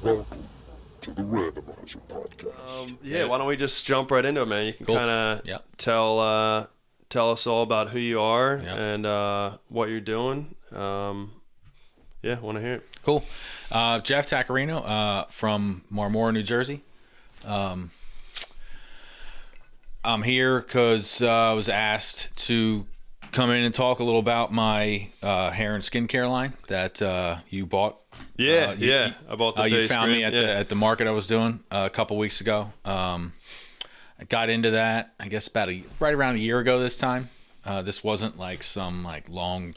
Welcome to the Randomizer podcast. Why don't we just jump right into it, man? You can Cool. kind of Yep. tell us all about who you are Yep. and what you're doing. Want to hear it. Cool. Jeff Taccarino from Marmora, New Jersey. I'm here because I was asked to come in and talk a little about my hair and skincare line that you bought. I bought the You face found cream. me at the market I was doing a couple weeks ago. I got into that, I guess, right around a year ago this time. This wasn't like some lifelong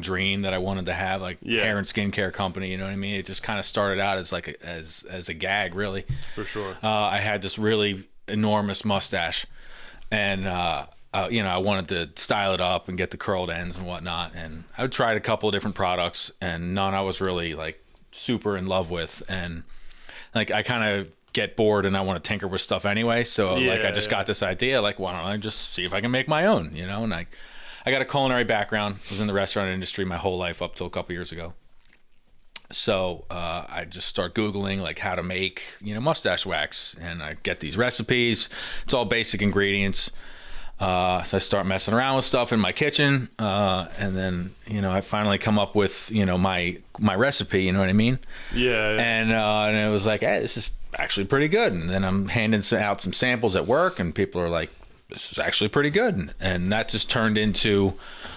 dream that I wanted to have, hair and skincare company. You know what I mean? It just kind of started out as as a gag, really. For sure. I had this really enormous mustache, and I wanted to style it up and get the curled ends and whatnot. And I tried a couple of different products, and none I was really super in love with. And I kind of get bored and I want to tinker with stuff anyway. So I just got this idea, why don't I just see if I can make my own, And I got a culinary background. I was in the restaurant industry my whole life up till a couple years ago. So I just start Googling how to make, mustache wax, and I get these recipes. It's all basic ingredients. So I start messing around with stuff in my kitchen. And then, I finally come up with, my recipe, you know what I mean? Yeah. And it was hey, this is actually pretty good. And then I'm handing out some samples at work, and people are like, this is actually pretty good. And that just turned into,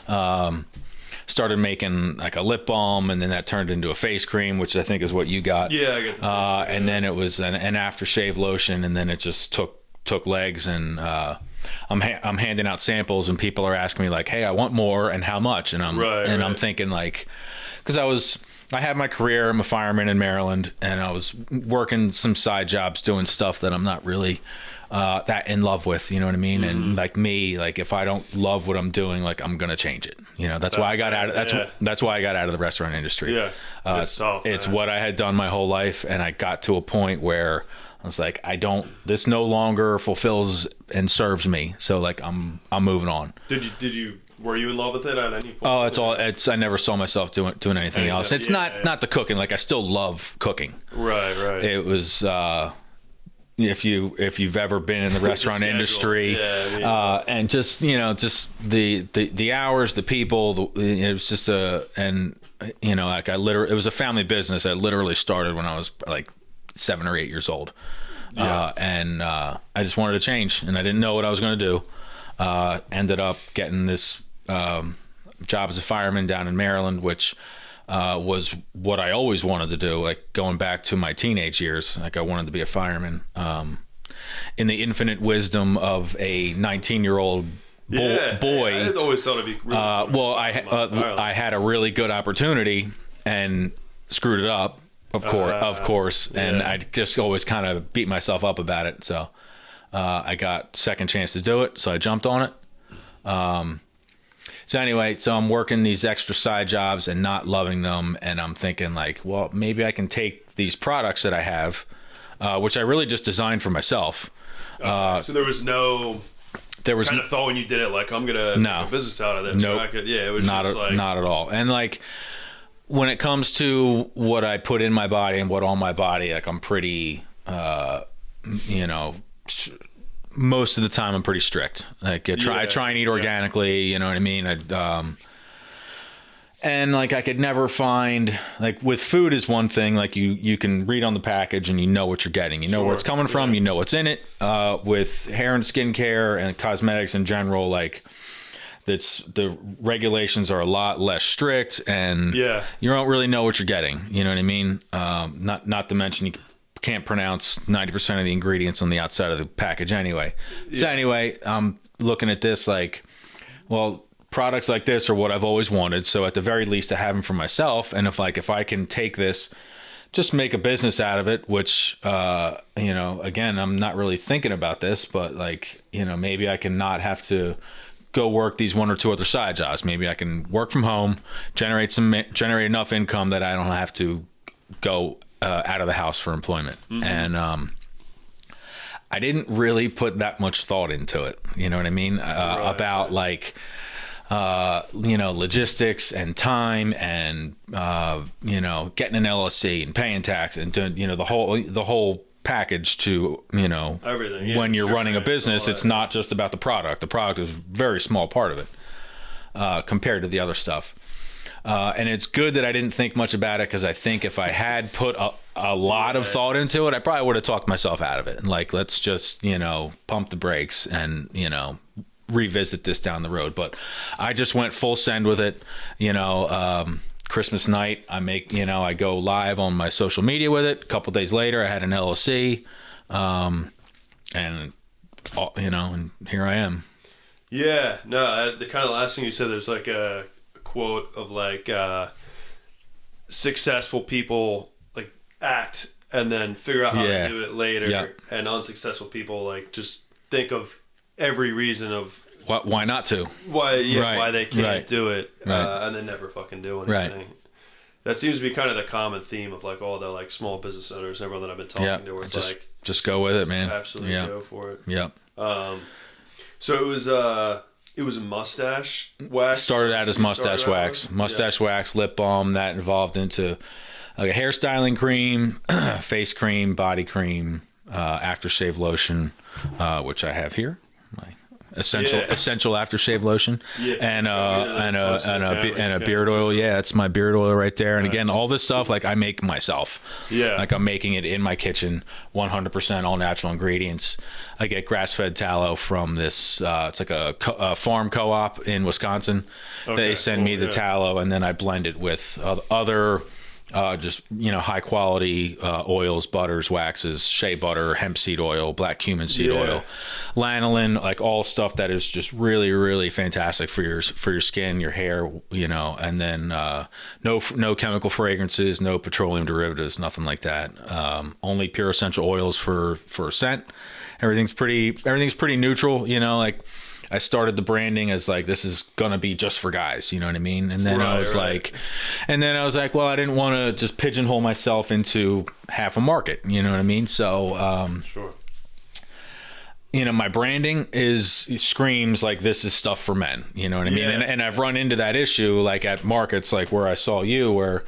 started making a lip balm, and then that turned into a face cream, which I think is what you got. Yeah, I get the and then it was an aftershave lotion, and then it just took legs. And I'm handing out samples, and people are asking me hey, I want more, and how much? And I'm thinking because I had my career. I'm a fireman in Maryland, and I was working some side jobs doing stuff that I'm not really that in love with, you know what I mean? Mm-hmm. And if I don't love what I'm doing, I'm gonna change it. That's why I got out of that's why I got out of the restaurant industry. Yeah, it's tough. It's what I had done my whole life, and I got to a point where I was this no longer fulfills and serves me. So I'm moving on. Were you in love with it at any point? Oh, I never saw myself doing anything else. It's not the cooking. I still love cooking. Right. It was, if you've ever been in the restaurant industry, and just the hours, the people, it was just it was a family business that literally started when I was 7 or 8 years old. And I just wanted to change, and I didn't know what I was going to do. Ended up getting this job as a fireman down in Maryland, which was what I always wanted to do, going back to my teenage years. I wanted to be a fireman. In the infinite wisdom of a 19-year-old boy. I always thought it'd be really I had a really good opportunity and screwed it up, of course. And I just always kind of beat myself up about it. So I got second chance to do it, so I jumped on it. So anyway, I'm working these extra side jobs and not loving them, and I'm thinking well, maybe I can take these products that I have, which I really just designed for myself. So there was no kind of thought when you did it I'm gonna make a business out of this. Nope. It was not at all. And when it comes to what I put in my body and what on my body, I'm pretty most of the time I'm pretty strict. I try and eat organically, you know what I mean? And I could never find with food is one thing, you can read on the package and you know what you're getting. You know where it's coming from, you know what's in it. With hair and skincare and cosmetics in general, the regulations are a lot less strict, and you don't really know what you're getting. You know what I mean? Not to mention you can't pronounce 90% of the ingredients on the outside of the package anyway. So anyway, I'm looking at this products like this are what I've always wanted. So at the very least, I have them for myself. And if I can take this, just make a business out of it, which, again, I'm not really thinking about this, but maybe I can not have to go work these one or two other side jobs. Maybe I can work from home, generate enough income that I don't have to go out of the house for employment. Mm-hmm. And I didn't really put that much thought into it. You know what I mean? About logistics and time and, getting an LLC and paying tax and doing, the whole package to, everything. Yeah, when you're running a business, it's not just about the product. The product is a very small part of it, compared to the other stuff. And it's good that I didn't think much about it, because I think if I had put a lot of thought into it, I probably would have talked myself out of it. And like, let's just, pump the brakes and, revisit this down the road. But I just went full send with it. Christmas night, I go live on my social media with it. A couple days later, I had an LLC, and here I am. Yeah, no, the kind of last thing you said, there's like a quote of like successful people like act and then figure out how to do it later, and unsuccessful people like just think of every reason of why not to, why they can't do it, and then never fucking do anything. Right. That seems to be kind of the common theme of like all the like small business owners and everyone that I've been talking to, where it's just go with it, man. Absolutely go for it. Yep. So it was a mustache wax. Started out as mustache wax, wax, lip balm. That evolved into like a hairstyling cream, face cream, body cream, aftershave lotion, which I have here. My essential aftershave lotion, and a beard oil. Yeah, it's my beard oil right there. And again, all this stuff like I make myself. Yeah, like I'm making it in my kitchen, 100% all natural ingredients. I get grass-fed tallow from this. It's like a farm co-op in Wisconsin. They send me the tallow, and then I blend it with other. Just high quality oils, butters, waxes, shea butter, hemp seed oil, black cumin seed oil, lanolin, like all stuff that is just really, really fantastic for your skin, your hair, and then no chemical fragrances, no petroleum derivatives, nothing like that. Only pure essential oils for scent. Everything's pretty neutral, like. I started the branding as like, this is gonna be just for guys, you know what I mean? And then I was like, well, I didn't want to just pigeonhole myself into half a market, you know what I mean? So, sure. My branding screams like this is stuff for men, you know what I mean? And I've run into that issue like at markets like where I saw you, where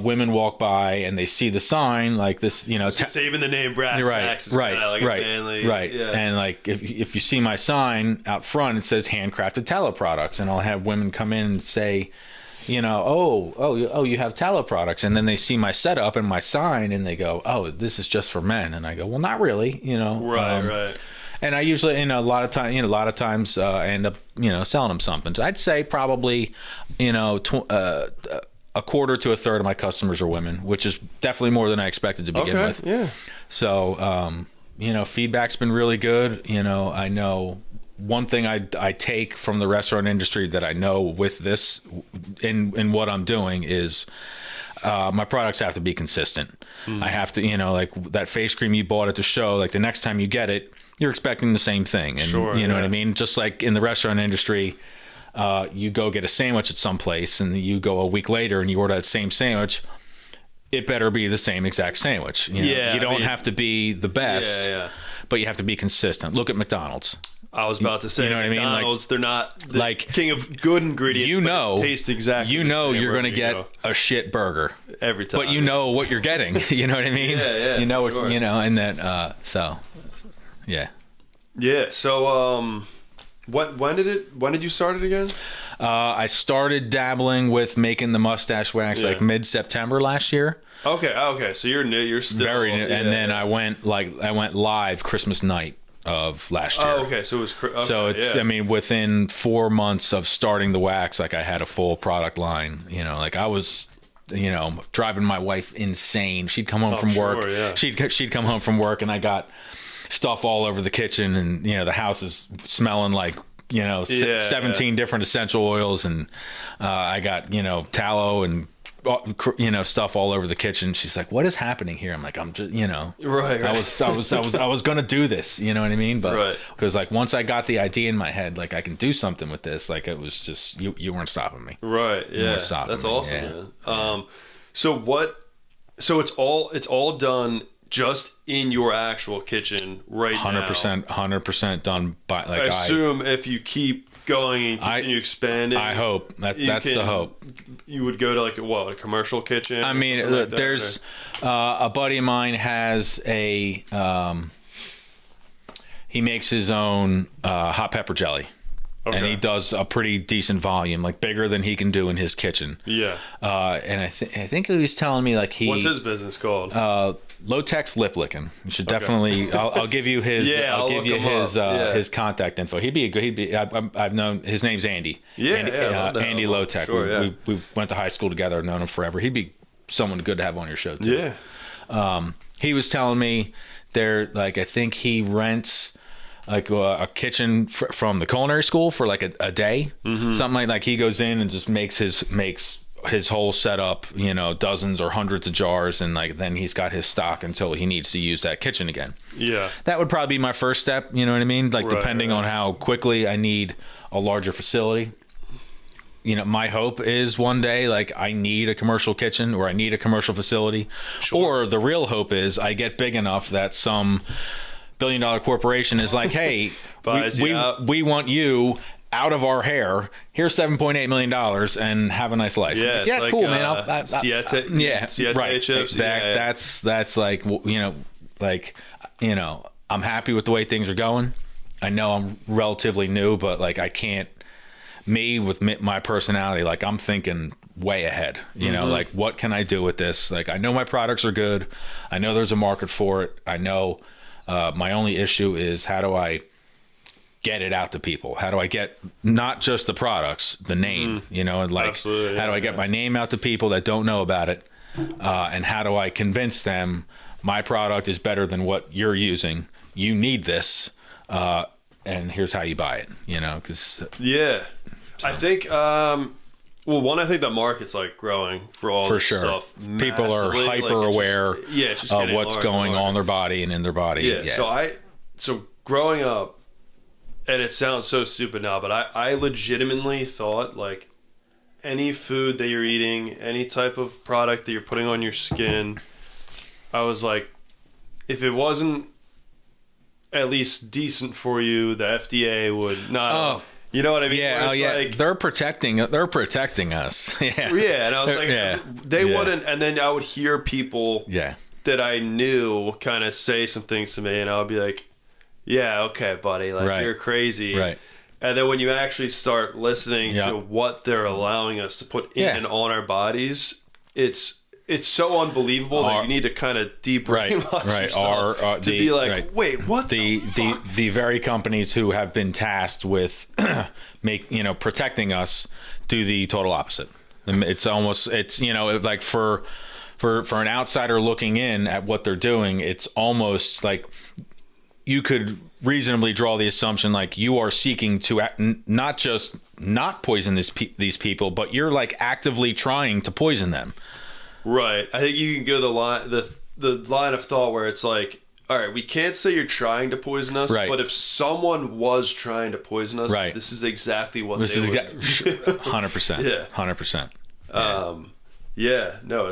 women walk by and they see the sign like this, saving the name Brass Tacs is kind of like a manly, and like if you see my sign out front, it says handcrafted tallow products, and I'll have women come in and say, you have tallow products, and then they see my setup and my sign and they go, oh, this is just for men, and I go, well, not really, right. And I usually, a lot of times, I end up, selling them something. So I'd say probably, a quarter to a third of my customers are women, which is definitely more than I expected to begin with. Yeah. So, feedback's been really good. I know one thing I take from the restaurant industry that I know with this in what I'm doing is my products have to be consistent. I have to, like that face cream you bought at the show, like the next time you get it, you're expecting the same thing. And you know what I mean? Just like in the restaurant industry, you go get a sandwich at some place and you go a week later and you order that same sandwich. It better be the same exact sandwich. You don't have to be the best, but you have to be consistent. Look at McDonald's. I was about to say, what I mean? McDonald's, they're not the king of good ingredients, but it tastes exactly the same you're going to get a shit burger every time. But you know what you're getting. You know what I mean? You know what, and that, yeah. Yeah. So, when did you start it again? I started dabbling with making the mustache wax like mid-September last year. Okay. So you're new. You're still very new. And then I went live Christmas night of last year. Oh, okay. So it was I mean, within 4 months of starting the wax, like I had a full product line. Like I was, driving my wife insane. She'd come home from work. Yeah. She'd come home from work, and I got stuff all over the kitchen, and the house is smelling like 17 different essential oils, and I got tallow and stuff all over the kitchen. She's like, what is happening here? I'm like, I'm just right. I was gonna do this, you know what I mean? But because like once I got the idea in my head, like I can do something with this, like it was just you weren't stopping me. Right. Yeah. That's awesome, man. So it's all done just in your actual kitchen right 100%, now. 100% done by like I assume if you keep going and continue expanding. I hope that's the hope. You would go to like a commercial kitchen. I mean, like there's a buddy of mine has a he makes his own hot pepper jelly. Okay. And he does a pretty decent volume, like bigger than he can do in his kitchen. Yeah. And I think he was telling me like what's his business called? Low-Tex Lip Licking. You should definitely. I'll give you his. I'll give you his contact info. He'd be a good. I've known his name's Andy. Yeah, Andy Low-Tex. Sure, we went to high school together. I've known him forever. He'd be someone good to have on your show too. Yeah. He was telling me I think he rents like a kitchen from the culinary school for like a day, something like he goes in and just makes his whole setup, dozens or hundreds of jars, and like then he's got his stock until he needs to use that kitchen again. Yeah, that would probably be my first step. You know what I mean? Like depending on how quickly I need a larger facility. My hope is one day like I need a commercial kitchen or I need a commercial facility, or the real hope is I get big enough that some billion-dollar corporation is like, hey, we want you out of our hair. Here's $7.8 million and have a nice life. Yeah, yeah, like, cool, man. Siete right. chips. That's like I'm happy with the way things are going. I know I'm relatively new, but like I can't. Me with my personality, like I'm thinking way ahead. Like what can I do with this? Like I know my products are good. I know there's a market for it. I know. My only issue is how do I get it out to people? How do I get not just the products, the name, and like how do I get my name out to people that don't know about it? And how do I convince them my product is better than what you're using? You need this, and here's how you buy it. Because I think. I think that market's like growing for all this stuff. People are hyper aware of what's going on in their body and in their body. Yeah. So growing up, and it sounds so stupid now, but I legitimately thought like any food that you're eating, any type of product that you're putting on your skin, I was like, if it wasn't at least decent for you, the FDA would not. You know what I mean? Yeah, like, they're protecting us. Yeah. Yeah, and I was like, they wouldn't. And then I would hear people that I knew kind of say some things to me, and I would be like, yeah, okay, buddy, like you're crazy. Right. And then when you actually start listening to what they're allowing us to put in and on our bodies, it's so unbelievable that you need to kind of debrainwash yourself to be like, wait, what the fuck? The very companies who have been tasked with protecting us do the total opposite. It's like for an outsider looking in at what they're doing, it's almost like you could reasonably draw the assumption like you are seeking to not just not poison these people, but you're like actively trying to poison them. Right. I think you can go the line of thought where it's like, all right, we can't say you're trying to poison us, but if someone was trying to poison us, this is exactly what they would do. 100%. Yeah. 100%. No,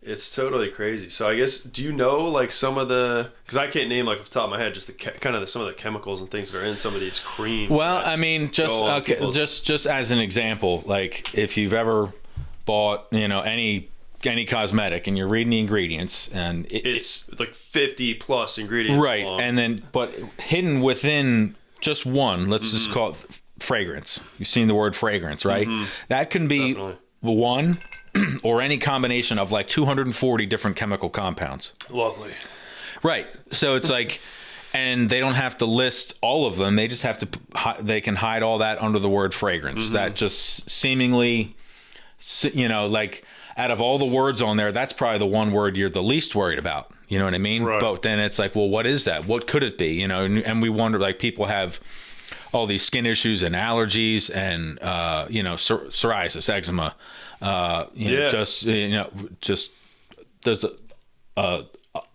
it's totally crazy. So I guess, do you know like some of the, because I can't name like off the top of my head just some of the chemicals and things that are in some of these creams. Well, I mean, just as an example, like if you've ever bought, any cosmetic and you're reading the ingredients and it's like 50 plus ingredients long. And then but hidden within just one, let's just call it fragrance. You've seen the word fragrance, right? That can be one or any combination of like 240 different chemical compounds. Lovely. Right. So it's like, and they don't have to list all of them. They just have to, they can hide all that under the word fragrance. That just seemingly, like, out of all the words on there, that's probably the one word you're the least worried about. You know what I mean? Right. But then it's like, well, what is that? What could it be? And we wonder, like, people have all these skin issues and allergies and, psoriasis, eczema, just there's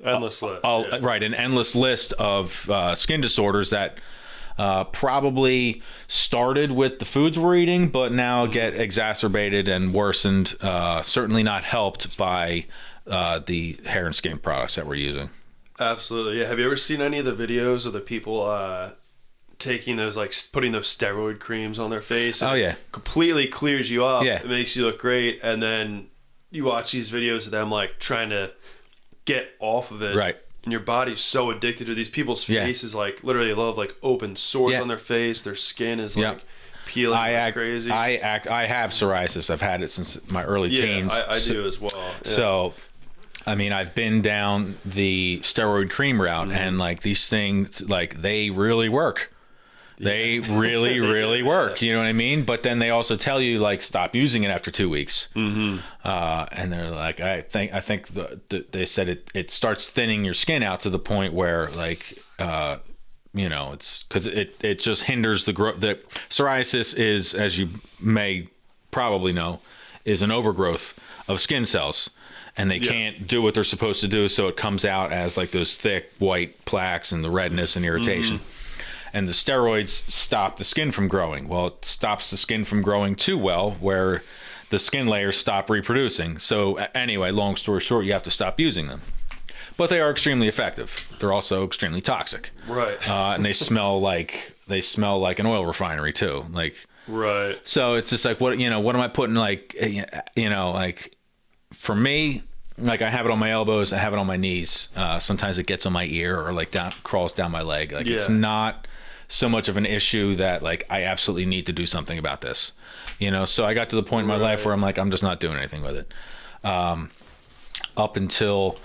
endless list. Right. An endless list of skin disorders that probably started with the foods we're eating, but now get exacerbated and worsened, certainly not helped by the hair and skin products that we're using. Absolutely. Yeah. Have you ever seen any of the videos of the people taking those, like putting those steroid creams on their face. Oh yeah, completely clears you up. Yeah, it makes you look great, and then you watch these videos of them like trying to get off of it. Right. And your body's so addicted to these people's faces, like literally love like open sores on their face. Their skin is like peeling crazy. I have psoriasis. I've had it since my early teens. I do as well. Yeah. So, I mean, I've been down the steroid cream route, and like these things, like they really work. They really, really work. You know what I mean? But then they also tell you like stop using it after 2 weeks. And they're like, I think they said it starts thinning your skin out to the point where like you know, it's because it just hinders the growth. The psoriasis is, as you may probably know, is an overgrowth of skin cells. And they can't do what they're supposed to do, so it comes out as like those thick white plaques and the redness and irritation. And the steroids stop the skin from growing. Well, it stops the skin from growing too well, where the skin layers stop reproducing. So anyway, long story short, you have to stop using them. But they are extremely effective. They're also extremely toxic. Right. And they smell like an oil refinery too. Like. Right. So it's just like, what am I putting, like, like for me, like I have it on my elbows, I have it on my knees. Sometimes it gets on my ear or like crawls down my leg. Like it's not so much of an issue that like I absolutely need to do something about this. So I got to the point in my life where I'm like, I'm just not doing anything with it. Up until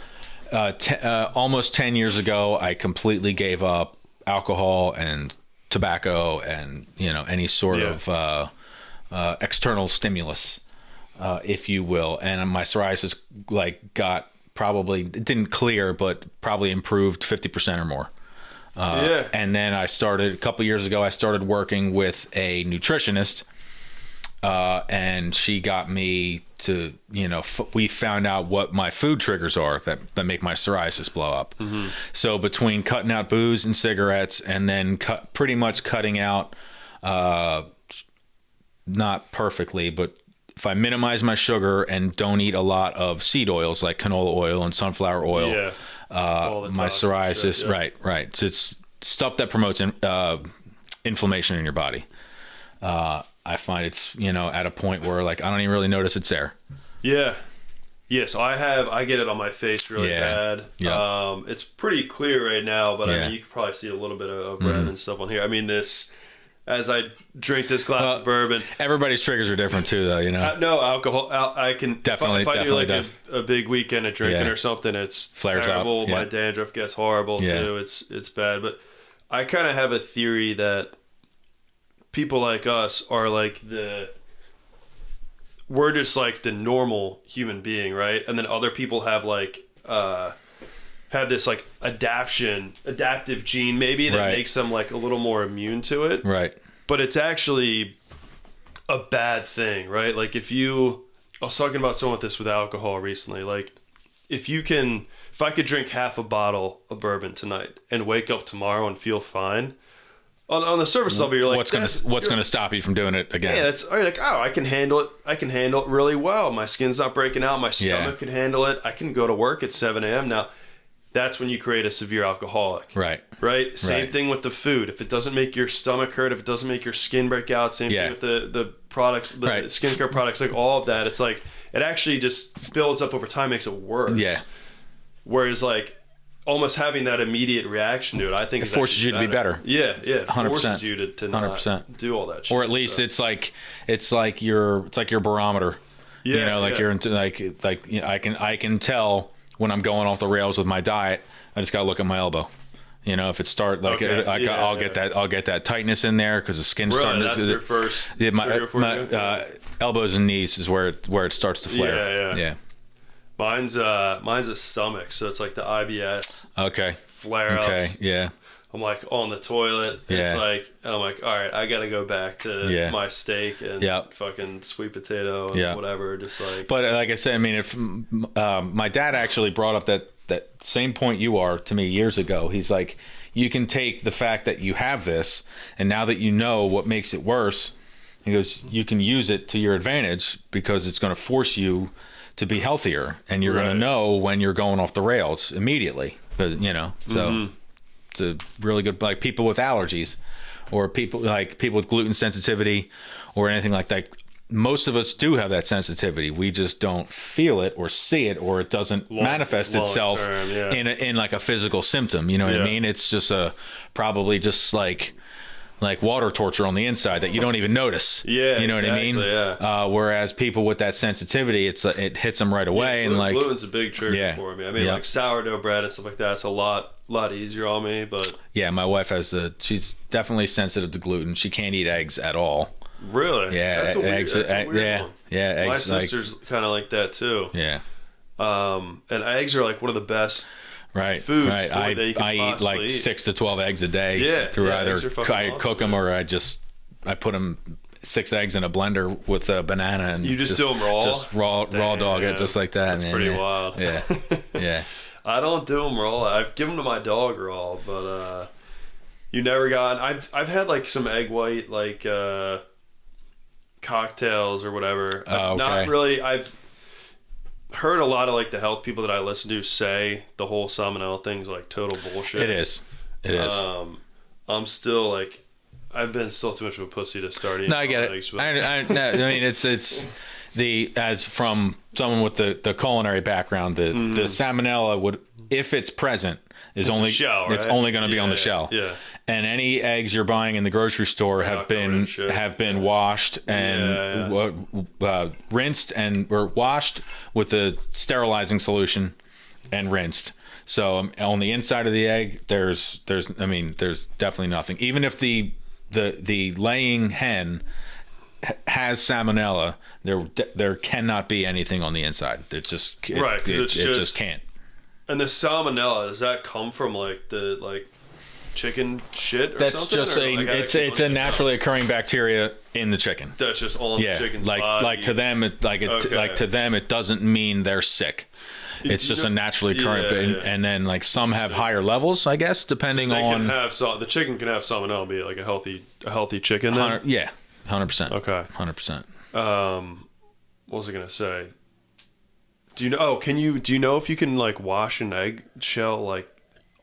almost 10 years ago, I completely gave up alcohol and tobacco and any sort of external stimulus, if you will. And my psoriasis like got it didn't clear, but probably improved 50% or more. And then a couple years ago, I started working with a nutritionist, and she got me to, we found out what my food triggers are that make my psoriasis blow up. So between cutting out booze and cigarettes and then pretty much cutting out, not perfectly, but if I minimize my sugar and don't eat a lot of seed oils like canola oil and sunflower oil, my psoriasis, shit, right. It's stuff that promotes inflammation in your body. I find it's, at a point where like I don't even really notice it's there. Yeah. So I get it on my face really bad. Yeah. It's pretty clear right now, but I mean, you can probably see a little bit of red and stuff on here. I mean, as I drink this glass of bourbon. Everybody's triggers are different too, though, no, alcohol. I can definitely, if I do like does. a big weekend of drinking or something, it's flares terrible. up. My dandruff gets horrible too. It's bad. But I kind of have a theory that people like us are like we're just like the normal human being, right? And then other people have like have this like adaptive gene maybe that makes them like a little more immune to it. Right. But it's actually a bad thing, right? Like I was talking about someone with this with alcohol recently, like if I could drink half a bottle of bourbon tonight and wake up tomorrow and feel fine, on the surface level, you're like, what's going to stop you from doing it again? Yeah, you're like, oh, I can handle it. I can handle it really well. My skin's not breaking out. My stomach can handle it. I can go to work at 7 a.m. Now, that's when you create a severe alcoholic. Right. Same thing with the food. If it doesn't make your stomach hurt, if it doesn't make your skin break out, same thing with the products, the skincare products, like all of that. It's like, it actually just builds up over time, makes it worse. Yeah. Whereas like, almost having that immediate reaction to it, I think it forces you to be better. Yeah, 100%. Forces you to 100% do all that shit. Or at least it's like your barometer. Yeah, you're into like I can tell when I'm going off the rails with my diet. I just gotta look at my elbow. If it start like I'll get that tightness in there because the skin's starting. That's their first. Yeah, my elbows and knees is where it starts to flare. Yeah. Mine's a stomach, so it's like the IBS. Okay. Flare-ups. Okay. Yeah. I'm like on the toilet. It's like, and I'm like, all right, I got to go back to my steak and fucking sweet potato and whatever. Just like. But like I said, I mean, if my dad actually brought up that same point you are to me years ago. He's like, you can take the fact that you have this, and now that you know what makes it worse, he goes, you can use it to your advantage because it's going to force you to be healthier, and you're going to know when you're going off the rails immediately. So it's a really good, like people with allergies or people with gluten sensitivity or anything like that. Most of us do have that sensitivity. We just don't feel it or see it, or it doesn't manifest itself in like a physical symptom. You know what I mean? It's just probably just like water torture on the inside that you don't even notice. Yeah, you know what I mean? Yeah. Whereas people with that sensitivity, it hits them right away. Yeah, and like gluten's a big trigger for me. I mean, like sourdough bread and stuff like that. It's a lot easier on me. But yeah, my wife she's definitely sensitive to gluten. She can't eat eggs at all. Really? Yeah, that's a weird one. Yeah. My Eggs, sister's kind of like that too. Yeah. And eggs are like one of the best. Right, foods right. I eat like 6 to 12 eggs a day. Yeah, through either I awesome, cook them or I put them 6 eggs in a blender with a banana and you just do them raw. Just raw dog it just like that. That's pretty wild. Yeah, yeah. I don't do them raw. I've given them to my dog raw, but you never got. I've had like some egg white like cocktails or whatever. Oh, okay. Not really. I've heard a lot of like the health people that I listen to say the whole salmonella thing's like total bullshit. It is. I'm still like, I've been still too much of a pussy to start eating. No, I get it. I mean, it's as from someone with the culinary background, the salmonella would, if it's present, it's only going to be on the shell. Yeah. And any eggs you're buying in the grocery store have been washed and rinsed or washed with a sterilizing solution and rinsed. So on the inside of the egg, there's definitely nothing. Even if the laying hen has salmonella, there cannot be anything on the inside. It just just can't. And the salmonella, does that come from like the chicken shit or that's something? Just it's a naturally occurring bacteria in the chicken. That's just on the chicken's body. Like to them it doesn't mean they're sick. It's just a naturally occurring, and then like some have higher levels, I guess, depending on. The chicken can have salmonella, be like a healthy chicken. Then 100%. Okay, 100%. What was I gonna say? Do you know? Do you know if you can like wash an egg shell like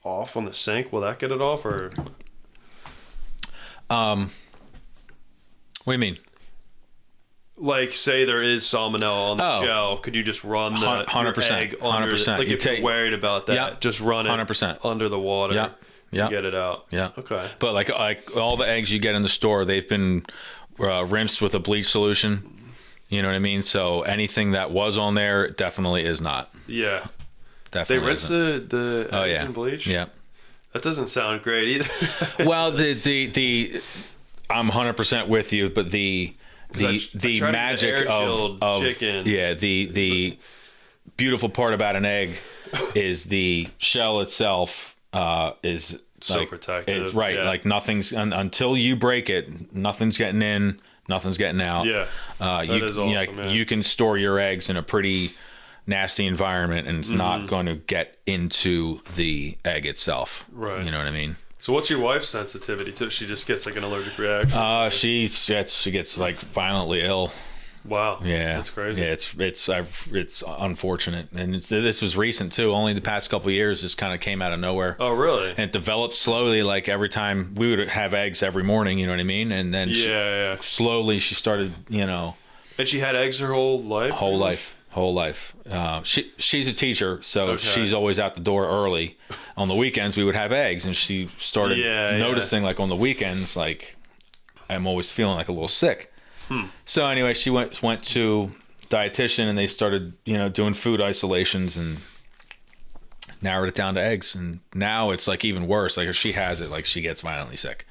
off on the sink? Will that get it off or? What do you mean? Like, say there is salmonella on the shell, could you just run the 100%, egg under? 100%. Like, if you're worried about that, just run it 100% under the water. Yeah. Get it out. Yeah. Okay. But like all the eggs you get in the store, they've been rinsed with a bleach solution. You know what I mean? So anything that was on there definitely is not. Yeah. Definitely. They rinse the eggs in bleach? Yeah. That doesn't sound great either. Well, the I'm 100% with you, but the magic of chicken. Yeah, the beautiful part about an egg is the shell itself is so like, protected. It's right. Like nothing's until you break it, nothing's getting in, nothing's getting out. Yeah. You can store your eggs in a pretty nasty environment and it's not going to get into the egg itself. Right. You know what I mean? So what's your wife's sensitivity to? She just gets like an allergic reaction? She gets like violently ill. Wow. Yeah. That's crazy. Yeah, it's unfortunate. And this was recent too. Only the past couple of years just kind of came out of nowhere. Oh, really? And it developed slowly. Like every time we would have eggs every morning, you know what I mean? And then slowly she started, And she had eggs her whole life? Whole life. She's a teacher, so she's always out the door early. On the weekends, we would have eggs, and she started noticing, like on the weekends, like I'm always feeling like a little sick. So anyway, she went to dietitian, and they started, doing food isolations and narrowed it down to eggs. And now it's like even worse. Like if she has it, like she gets violently sick.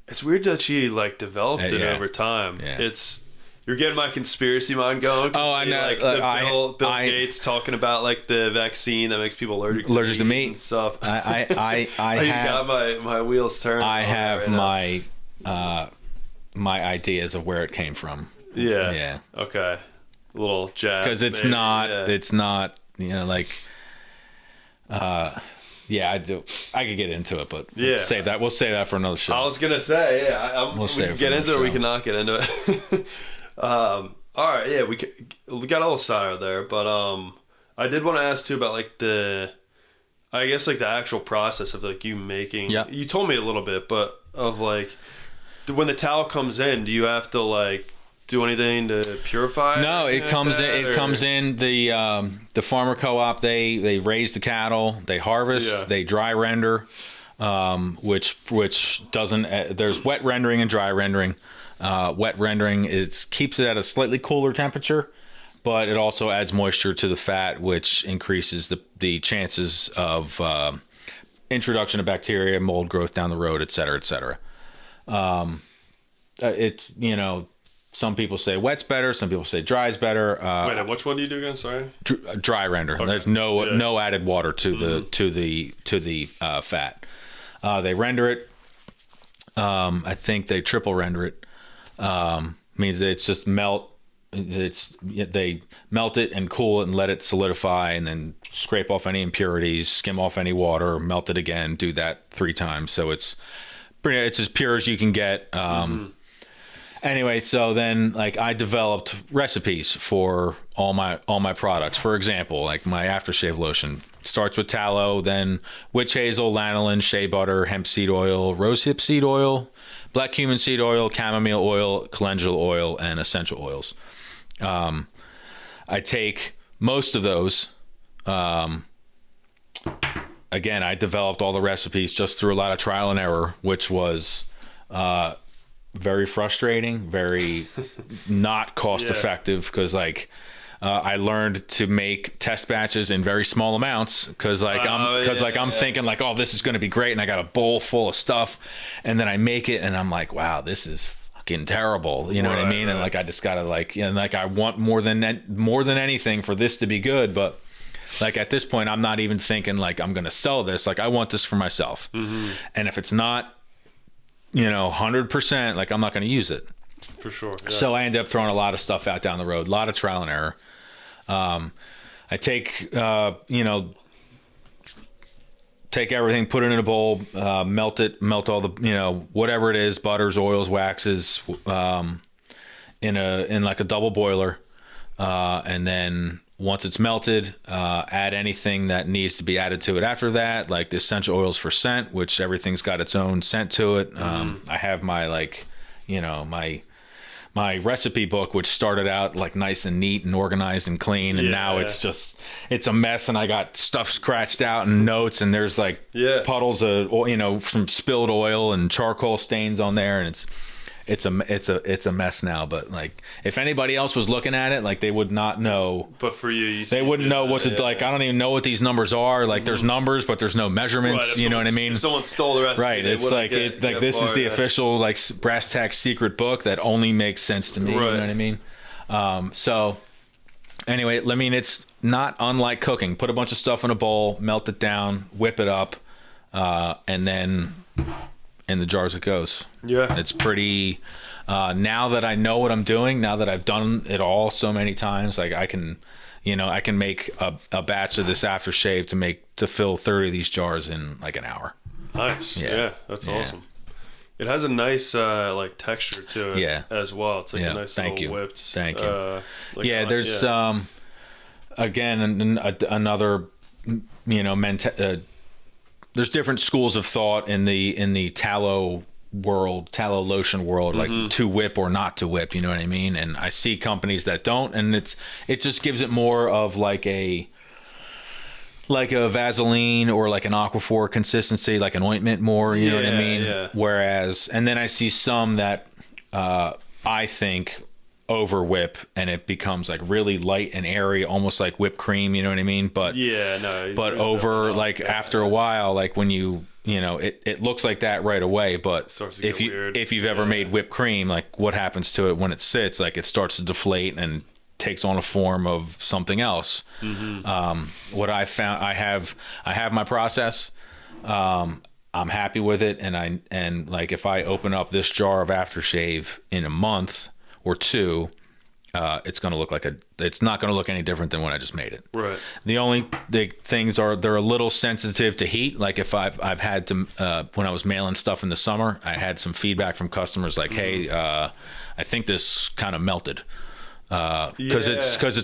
It's weird that she like developed it over time. Yeah. You're getting my conspiracy mind going. Oh, I know. Like Bill Gates talking about like the vaccine that makes people allergic to meat and stuff. I got my wheels turning. I have my ideas of where it came from. Yeah. Yeah. Okay. A little jab. Because it's not. Yeah, I do. I could get into it, but we'll save that for another show. I was gonna say, we can get into it. We cannot get into it. All right, yeah, we got a little side there, but I did want to ask too about like the actual process of like you making. Yeah. You told me a little bit, but of like when the tallow comes in? Do you have to like do anything to purify? No, it comes in. It comes in the farmer co-op. They raise the cattle. They harvest. They dry render, which doesn't. There's wet rendering and dry rendering. Wet rendering keeps it at a slightly cooler temperature, but it also adds moisture to the fat, which increases the chances of introduction of bacteria, mold growth down the road, et cetera, et cetera. Some people say wet's better. Some people say dry's better. Wait, which one do you do again? Sorry, dry render. Okay. There's no added water to the fat. They render it. I think they triple render it. Means that it's just they melt it and cool it and let it solidify, and then scrape off any impurities, skim off any water, melt it again. Do that 3 times. So it's as pure as you can get. Anyway, so then like I developed recipes for all my products. For example, like my aftershave lotion starts with tallow, then witch hazel, lanolin, shea butter, hemp seed oil, rosehip seed oil, black cumin seed oil, chamomile oil, calendula oil, and essential oils. I take most of those. Again, I developed all the recipes just through a lot of trial and error, which was very frustrating, very not cost effective, because like I learned to make test batches in very small amounts because I'm thinking like, oh, this is going to be great, and I got a bowl full of stuff, and then I make it and I'm like, wow, this is fucking terrible, you know what I mean? And like I just gotta like, and like I want more than anything for this to be good, but like at this point I'm not even thinking like I'm gonna sell this. Like I want this for myself, and if it's not 100%, like I'm not going to use it for sure. So I ended up throwing a lot of stuff out down the road, a lot of trial and error. I take take everything, put it in a bowl, melt all the whatever it is, butters, oils, waxes, in like a double boiler, and then once it's melted, add anything that needs to be added to it after that, like the essential oils for scent, which everything's got its own scent to it. I have my my recipe book, which started out like nice and neat and organized and clean, and now it's a mess, and I got stuff scratched out and notes, and there's like puddles of from spilled oil and charcoal stains on there, and it's a mess now. But like if anybody else was looking at it, like they would not know. But for you they wouldn't know what to like. I don't even know what these numbers are. Like there's numbers, but there's no measurements. You know what I mean? If someone stole the recipe, right? It's like this is the official like Brass Tacs secret book that only makes sense to me. You know what I mean? So anyway, I mean it's not unlike cooking. Put a bunch of stuff in a bowl, melt it down, whip it up, and then in the jars it goes. It's pretty now that I know what I'm doing, now that I've done it all so many times, like I can make a batch of this aftershave to fill 30 of these jars in like an hour. Nice. That's awesome. It has a nice like texture to it as well. It's like a nice little whipped. Thank you. There's again another there's different schools of thought in the tallow lotion world, like to whip or not to whip, you know what I mean? And I see companies that don't, and it just gives it more of like a Vaseline or like an Aquaphor consistency, like an ointment more, you know what I mean? Whereas, and then I see some that I think over whip, and it becomes like really light and airy, almost like whipped cream, you know what I mean? But over like after a while, like when it looks like that right away, but if you've ever made whipped cream, like what happens to it when it sits, like it starts to deflate and takes on a form of something else. What I found, I have my process. I'm happy with it, and like if I open up this jar of aftershave in a month or two, it's going to look it's not going to look any different than when I just made it. Right. The things are, they're a little sensitive to heat. Like if I've had to, when I was mailing stuff in the summer, I had some feedback from customers like, hey, I think this kind of melted. Because it's fat.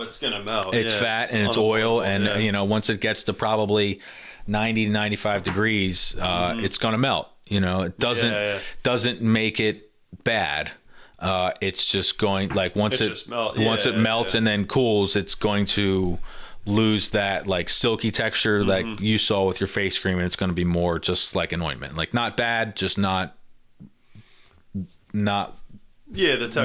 It's gonna melt. It's fat and it's oil, and once it gets to probably 90 to 95 degrees, it's going to melt. It doesn't make it bad. It's just going, like, once it melts and then cools, it's going to lose that like silky texture that you saw with your face cream, and it's going to be more just like an ointment. Like, not bad, just not the texture.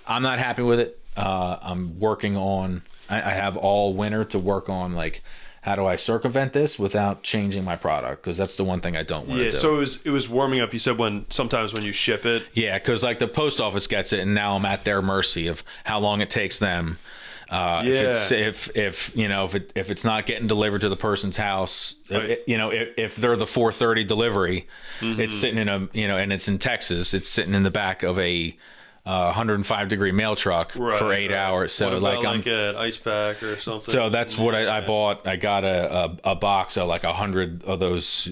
I'm not happy with it. I'm working on, I have all winter to work on, like, how do I circumvent this without changing my product? Because that's the one thing I don't want to do. So it was warming up. You said sometimes when you ship it. Yeah, because like the post office gets it, and now I'm at their mercy of how long it takes them. If it's not getting delivered to the person's house, right. if they're the 4:30 delivery, it's sitting in and it's in Texas, it's sitting in the back of a 105-degree mail truck for 8 hours. So like an ice pack or something. So that's what I bought. I got a box of like 100 of those,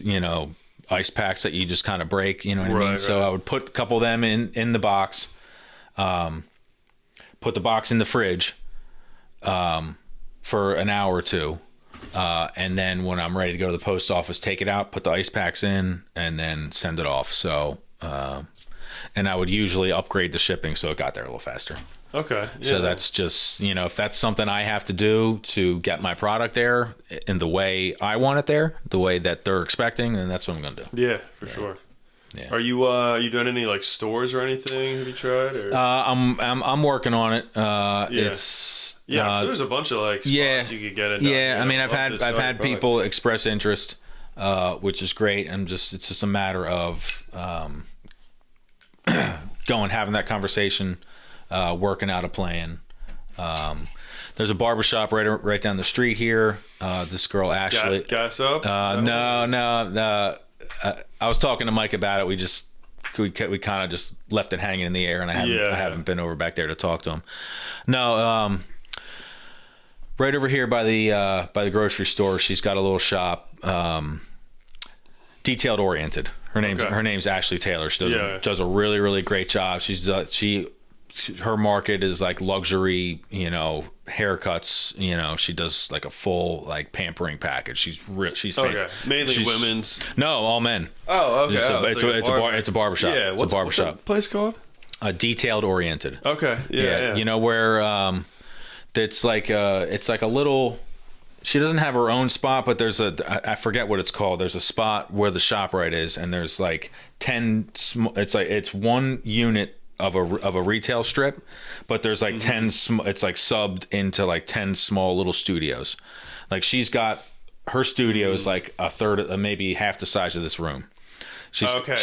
ice packs that you just kind of break. You know what I mean? Right. So I would put a couple of them in the box, put the box in the fridge for an hour or two. And then when I'm ready to go to the post office, take it out, put the ice packs in, and then send it off. So, and I would usually upgrade the shipping so it got there a little faster. Okay. Yeah. So that's just, if that's something I have to do to get my product there in the way I want it there, the way that they're expecting, then that's what I'm going to do. Yeah, for sure. Yeah. Are you doing any like stores or anything? Have you tried? Or? I'm working on it. It's so there's a bunch of like spots you could get into. Yeah, I mean, I've had people express interest, which is great. It's just a matter of having that conversation, working out a plan. There's a barbershop right down the street here. This girl Ashley. Gas up? No. I was talking to Mike about it. We kind of just left it hanging in the air, and I haven't been over back there to talk to him. No, right over here by the grocery store, she's got a little shop, detailed oriented. Her name's Ashley Taylor. She does a really, really great job. Her market is like luxury, haircuts. She does like a full like pampering package. She's okay. Mainly women's. No, all men. Oh, okay. It's a barbershop. Yeah, it's a barbershop. What's that place called? Detailed oriented. Okay. Yeah. Where it's like a little. She doesn't have her own spot, but there's I forget what it's called. There's a spot where the ShopRite is, and there's like 10. It's one unit of a retail strip, but there's like 10 it's like subbed into like 10 small little studios. Like, she's got her studio is like a third, maybe half the size of this room. She's got her own,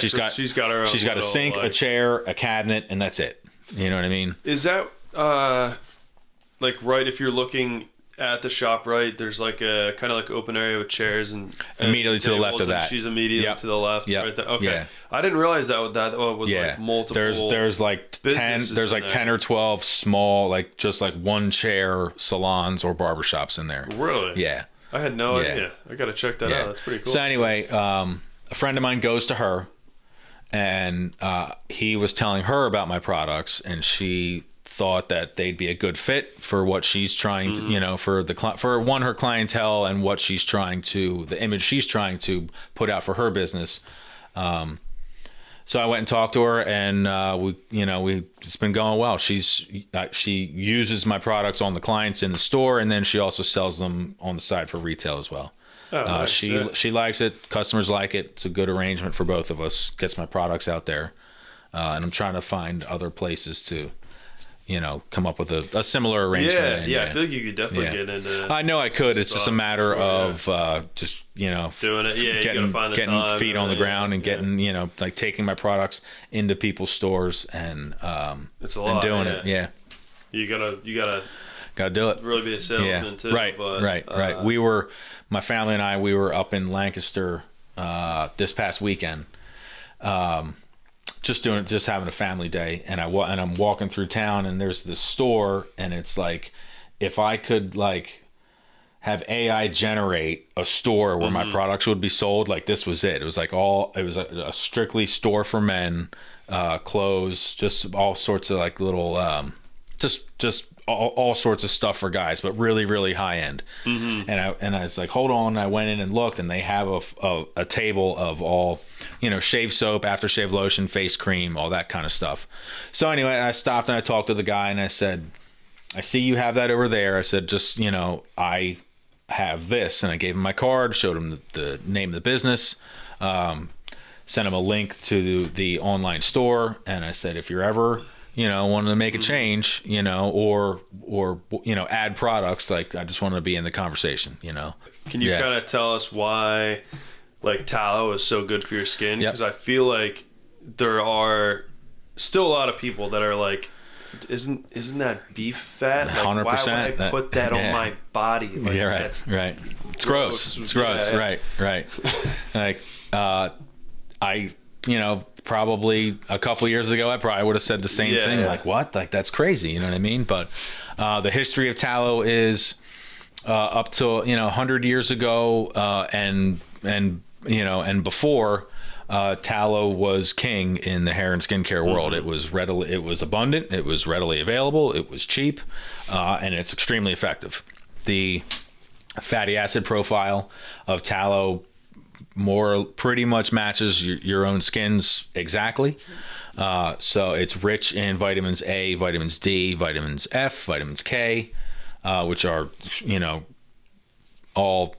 she's got a sink, a chair, a cabinet, and that's it. You know what I mean? Is that like right if you're looking at the shop, right, there's like a kind of like open area with chairs and immediately to the left of that. She's immediately to the left, right there. Okay. Yeah. I didn't realize that was like multiple. There's like 10 or 12 small, like just like one chair salons or barbershops in there. Really? Yeah. I had no idea. I got to check that out. That's pretty cool. So anyway, a friend of mine goes to her, and he was telling her about my products, and she thought that they'd be a good fit for what she's trying to, for her clientele and what she's trying to, the image she's trying to put out for her business. So I went and talked to her, and it's been going well. She uses my products on the clients in the store, and then she also sells them on the side for retail as well. Nice. She likes it. Customers like it. It's a good arrangement for both of us. Gets my products out there, and I'm trying to find other places to come up with a similar arrangement. Yeah, I feel like you could definitely get into. I know I could. It's just a matter of just doing it. Yeah, getting feet on the ground and getting like taking my products into people's stores and it's a lot, and doing it. Yeah, you gotta do it. Really be a salesman too. Right, but, right. My family and I were up in Lancaster this past weekend. Just having a family day, and I'm walking through town, and there's this store, and it's like, if I could like have AI generate a store where my products would be sold, like this was it. It was like a strictly store for men, clothes, just all sorts of like little, just all sorts of stuff for guys, but really, really high end. And I was like, hold on. I went in and looked, and they have a table of all, shave soap, aftershave lotion, face cream, all that kind of stuff. So anyway, I stopped and I talked to the guy, and I said, I see you have that over there. I said, just, I have this. And I gave him my card, showed him the name of the business, sent him a link to the online store. And I said, if you're ever, wanting to make a change, or add products, like, I just wanted to be in the conversation, Can you kind of tell us why, like, tallow is so good for your skin? Because I feel like there are still a lot of people that are like, isn't that beef fat? Like, 100%. Why would I put that on my body? Like, right. That's right. It's gross. It's gross. Yeah. Right. Like, I, probably a couple years ago, I probably would have said the same thing. Yeah. Like, what? Like, that's crazy. You know what I mean? But the history of tallow is up to 100 years ago, and before. Tallow was king in the hair and skincare world. It was abundant, it was readily available, it was cheap, and it's extremely effective. The fatty acid profile of tallow pretty much matches your own skin's exactly. So it's rich in vitamins A, vitamins D, vitamins F, vitamins K, which are all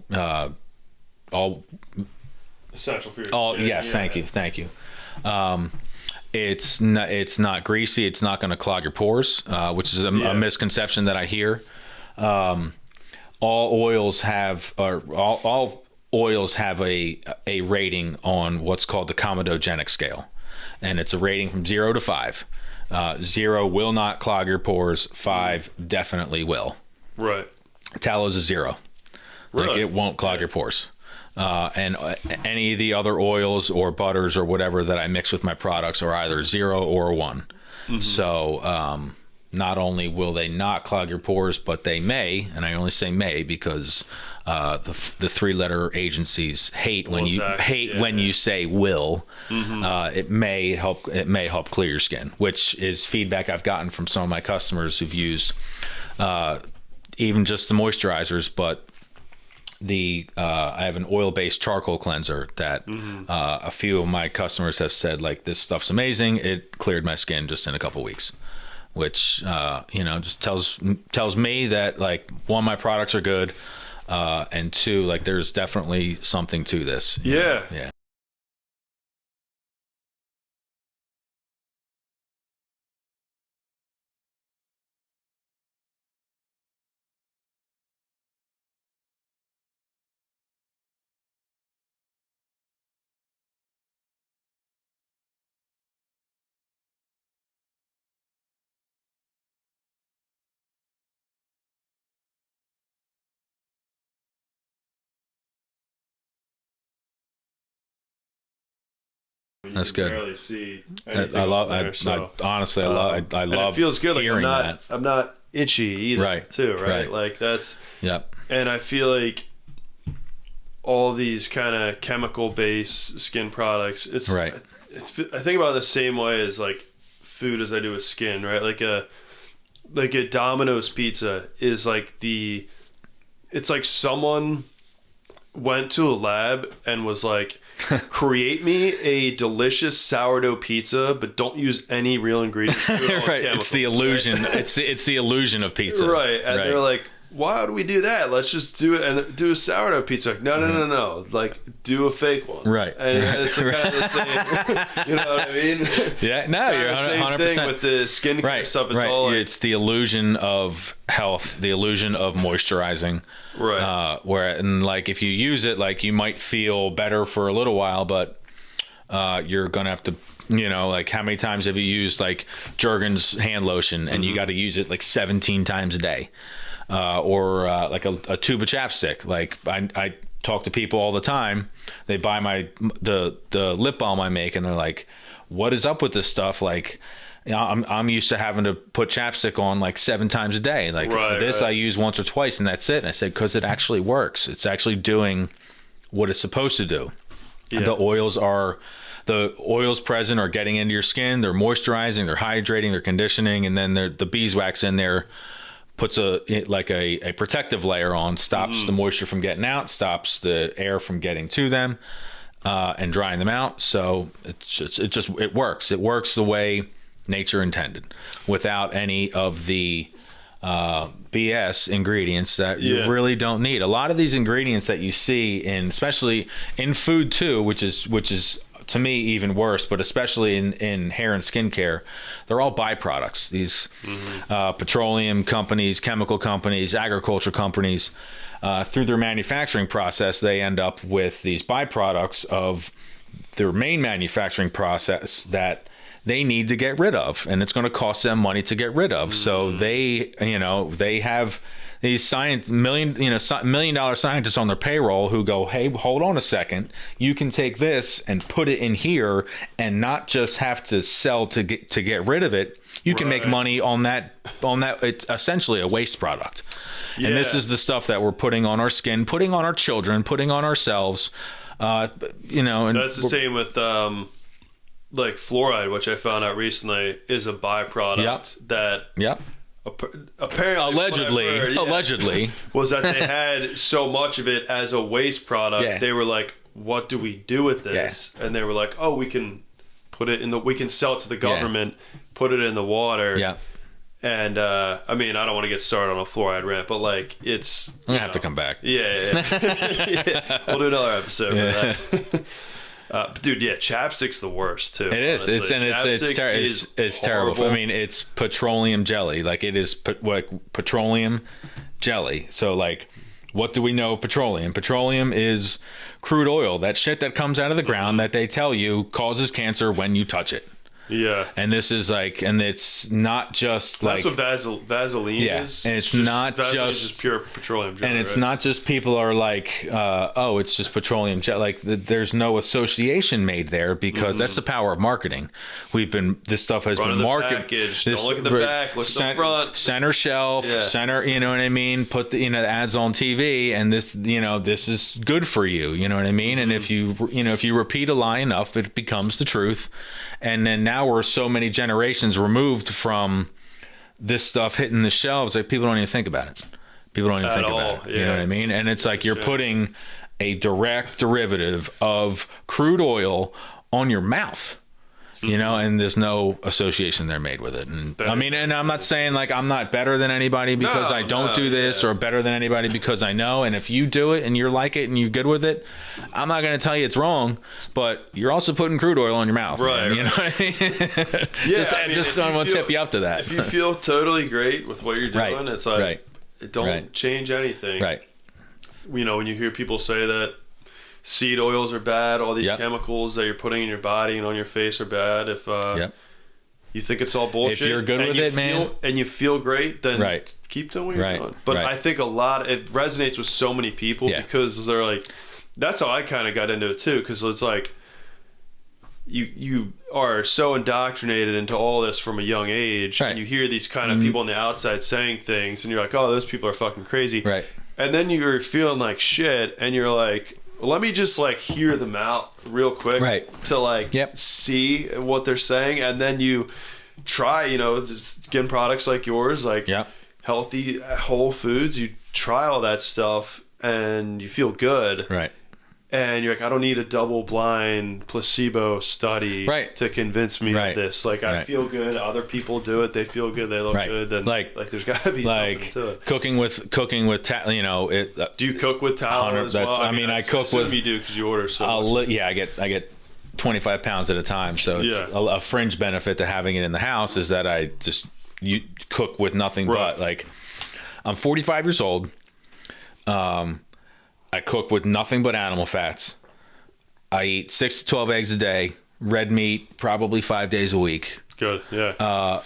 essential for your skin. Yes, thank you. It's not greasy. It's not going to clog your pores, which is a misconception that I hear. All oils have a rating on what's called the comedogenic scale, and it's a rating from 0 to 5. 0 will not clog your pores. 5 definitely will. Right. Tallow's a 0. Really? Like, it won't clog your pores. And any of the other oils or butters or whatever that I mix with my products are either 0 or 1. So not only will they not clog your pores, but they may, and I only say may because the 3-letter agencies hate when you say will. It may help clear your skin, which is feedback I've gotten from some of my customers who've used even just the moisturizers, but I have an oil-based charcoal cleanser that a few of my customers have said, like, this stuff's amazing. It cleared my skin just in a couple weeks, which just tells me that, like, 1, my products are good, and 2, like, there's definitely something to this. Yeah. Yeah. That's good. Barely see I love. Honestly, I love. It feels good. Hearing like, I'm not itchy either. Right. Too. Right. Like, that's. Yep. And I feel like all these kind of chemical-based skin products. It's right. I think about it the same way as, like, food as I do with skin. Right. Like a Domino's pizza is like it's like someone went to a lab and was like, create me a delicious sourdough pizza, but don't use any real ingredients. Right. It's the illusion. Right? It's the illusion of pizza. Right. And they're like, why do we do that? Let's just do it and do a sourdough pizza. Like, no. Like, do a fake one. Right. And it's kind of the same. You know what I mean? Yeah. No, you're 100%. Same thing with the skincare stuff. It's all like, it's the illusion of health, the illusion of moisturizing. Right. And like, if you use it, like, you might feel better for a little while, but you're gonna have to, like, how many times have you used, like, Jergens hand lotion and you got to use it like 17 times a day? Or like a tube of chapstick. Like, I talk to people all the time. They buy the lip balm I make, and they're like, "What is up with this stuff?" Like, I'm used to having to put chapstick on like 7 times a day. Like, I use once or twice, and that's it. And I said, because it actually works. It's actually doing what it's supposed to do. Yeah. The oils present are getting into your skin. They're moisturizing. They're hydrating. They're conditioning, and then the beeswax in there puts a protective layer on, stops the moisture from getting out, stops the air from getting to them, and drying them out. So it works. It works the way nature intended, without any of the BS ingredients that you really don't need. A lot of these ingredients that you see especially in food too, which is to me even worse, but especially in hair and skincare, they're all byproducts. These petroleum companies, chemical companies, agriculture companies, through their manufacturing process, they end up with these byproducts of their main manufacturing process that they need to get rid of, and it's going to cost them money to get rid of. So they have these million-dollar scientists on their payroll who go, hey, hold on a second, you can take this and put it in here and not just have to sell to get rid of it. You can make money on that. It's essentially a waste product. And this is the stuff that we're putting on our skin, putting on our children, putting on ourselves. And that's the same with like fluoride, which I found out recently is a byproduct that apparently allegedly was that they had so much of it as a waste product. They were like, what do we do with this? And they were like, oh, we can put it we can sell it to the government, put it in the water. And I mean, I don't want to get started on a fluoride rant, but like it's I'm gonna have to come back. We'll do another episode for that. Dude, chapstick's the worst too. It is. Honestly. It's terrible. I mean, it's petroleum jelly. Like it is petroleum jelly. So like, what do we know of petroleum? Petroleum is crude oil. That shit that comes out of the ground that they tell you causes cancer when you touch it. Yeah. And this is like, and it's not just like... That's what Vaseline is. And it's not Vaseline is just pure petroleum jelly. And it's not just people are like, oh, it's just petroleum jelly. Like there's no association made there because that's the power of marketing. This stuff has been marketed. Don't look at the back, look at the front. Center shelf, center, you know what I mean? Put the, the ads on TV and this, this is good for you, you know what I mean? And if you repeat a lie enough, it becomes the truth. And then now we're so many generations removed from this stuff hitting the shelves, like people don't even think about it. People don't even think about it. You know what I mean? And it's like you're putting a direct derivative of crude oil on your mouth, and there's no association there made with it. And I mean, and I'm not saying like I'm not better than anybody because I don't do this or better than anybody because I know. And if you do it and you're like it and you're good with it, I'm not going to tell you it's wrong, but you're also putting crude oil on your mouth. Right. You know what I mean? just I want to tip you up to that. If you feel totally great with what you're doing, it's like, don't change anything. Right. When you hear people say that seed oils are bad, all these chemicals that you're putting in your body and on your face are bad. If you think it's all bullshit, if you're good with it, man, and you feel great, then keep doing what you're doing. But I think it resonates with so many people because they're like, that's how I kind of got into it too. Because it's like you are so indoctrinated into all this from a young age, and you hear these kind of people on the outside saying things, and you're like, oh, those people are fucking crazy, right? And then you're feeling like shit, and you're like, let me just like hear them out real quick to like see what they're saying, and then you try skin products like yours, like healthy whole foods. You try all that stuff and you feel good, and you're like, I don't need a double-blind placebo study to convince me of this. Like I feel good, other people do it, they feel good, they look good, then like there's gotta be something to it. Cooking with do you cook with tallow as well? I cook with, you do because you order so much. I get 25 pounds at a time, so it's a fringe benefit to having it in the house is that you cook with nothing but like, I'm 45 years old. I cook with nothing but animal fats. I eat 6 to 12 eggs a day, red meat probably 5 days a week. Good, yeah.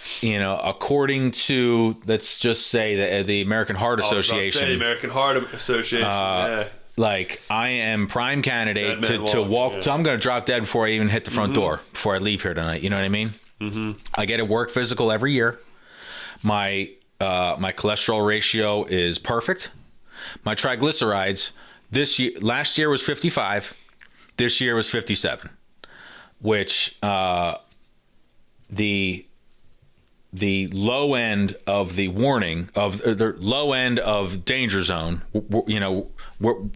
According to, let's just say the American Heart Association. The American Heart Association, like I am prime candidate to walk. Yeah. So I'm going to drop dead before I even hit the front door, before I leave here tonight. You know what I mean? I get a work physical every year. My cholesterol ratio is perfect. My triglycerides last year was 55. This year was 57, which the the low end of the warning of the low end of danger zone. You know, hold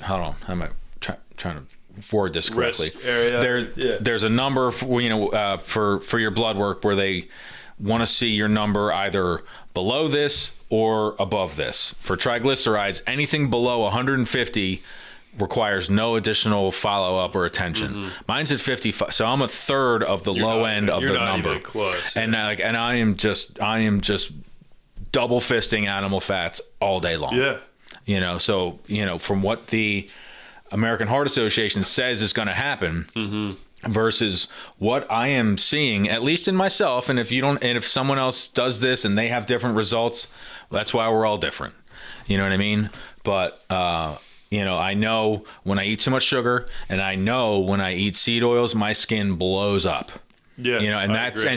on, I'm trying to word this correctly. Risk area. There's a number for, for your blood work where they want to see your number either below this or above this. For triglycerides, anything below 150 requires no additional follow-up or attention. Mine's at 55, so I'm a third of the low end of the number. Even close, and I am just double fisting animal fats all day long. Yeah. So from what the American Heart Association says is going to happen versus what I am seeing, at least in myself, and if someone else does this and they have different results, that's why we're all different. You know what I mean? But I know when I eat too much sugar, and I know when I eat seed oils, my skin blows up. Yeah. And that's agree.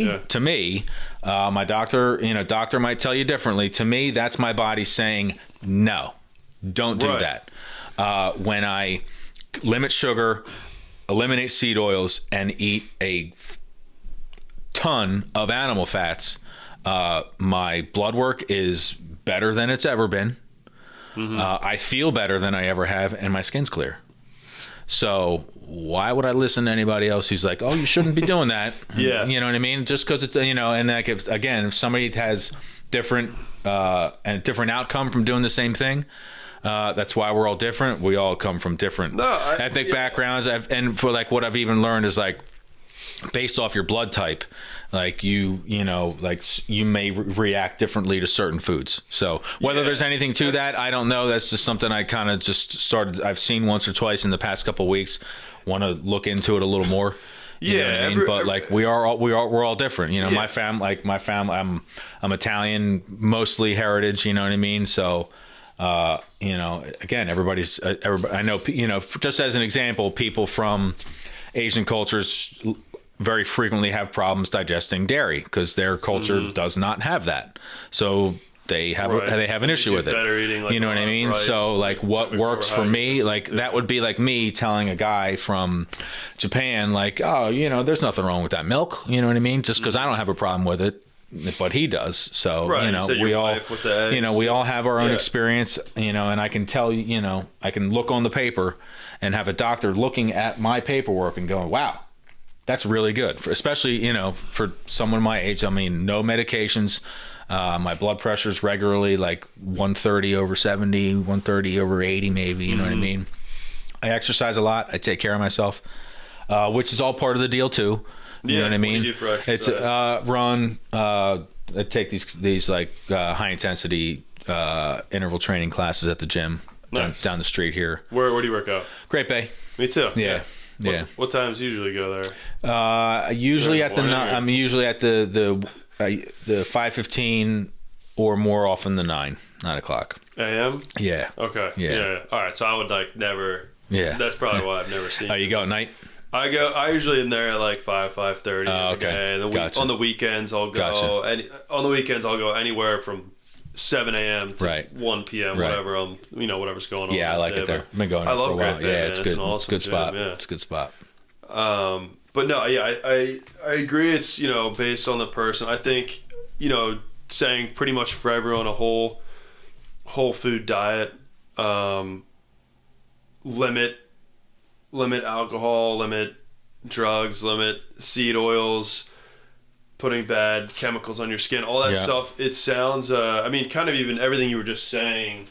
And to me, my doctor might tell you differently. To me, that's my body saying, no, don't do that. When I limit sugar, eliminate seed oils, and eat a ton of animal fats, my blood work is better than it's ever been. I feel better than I ever have, and my skin's clear. So why would I listen to anybody else who's like, oh, you shouldn't be doing that? Yeah. You know what I mean? Just because it's, and like if somebody has different outcome from doing the same thing, that's why we're all different. We all come from different ethnic backgrounds. And for like what I've even learned is like based off your blood type, like you may react differently to certain foods. So whether there's anything to that, I don't know. That's just something I kind of just I've seen once or twice in the past couple of weeks. Want to look into it a little more. You know what I mean? But like we're all different. My family, I'm Italian, mostly heritage. You know what I mean? So. Again, everybody, I know, just as an example, people from Asian cultures very frequently have problems digesting dairy because their culture does not have that. So they have an issue with it. Eating, you know what I mean? Rice, so like what works for me, like that would be like me telling a guy from Japan, like, oh, there's nothing wrong with that milk. You know what I mean? Just because I don't have a problem with it. But he does. So, we all, we all have our own experience, and I can tell you, I can look on the paper and have a doctor looking at my paperwork and going, wow, that's really good. Especially, for someone my age, I mean, no medications. My blood pressure is regularly like 130 over 70, 130 over 80, maybe, you know what I mean? I exercise a lot. I take care of myself, which is all part of the deal too. You know what I mean? What do you do for exercise? It's run. I take these like high intensity interval training classes at the gym down the street here. Where do you work out? Great Bay. Me too. Yeah. What times usually go there? I'm usually at the 5:15 or more often the 9 o'clock a.m. Yeah. Okay. Yeah. All right. So I would like never. Yeah. That's probably why I've never seen. Oh, you go at night? I usually am there at like 5:30. Okay. Gotcha. On the weekends, I'll go. Gotcha. On the weekends, I'll go anywhere from 7 a.m. to 1 p.m. Whatever whatever's going on. Yeah, I like it there. I've been going. I love for a while. Great Bay, Yeah, it's good. Awesome it's a good spot. Yeah. It's a good spot. But no, I agree. It's based on the person. I think saying pretty much for everyone a whole food diet. Limit alcohol, limit drugs, limit seed oils, putting bad chemicals on your skin, all that stuff. It sounds, kind of even everything you were just saying,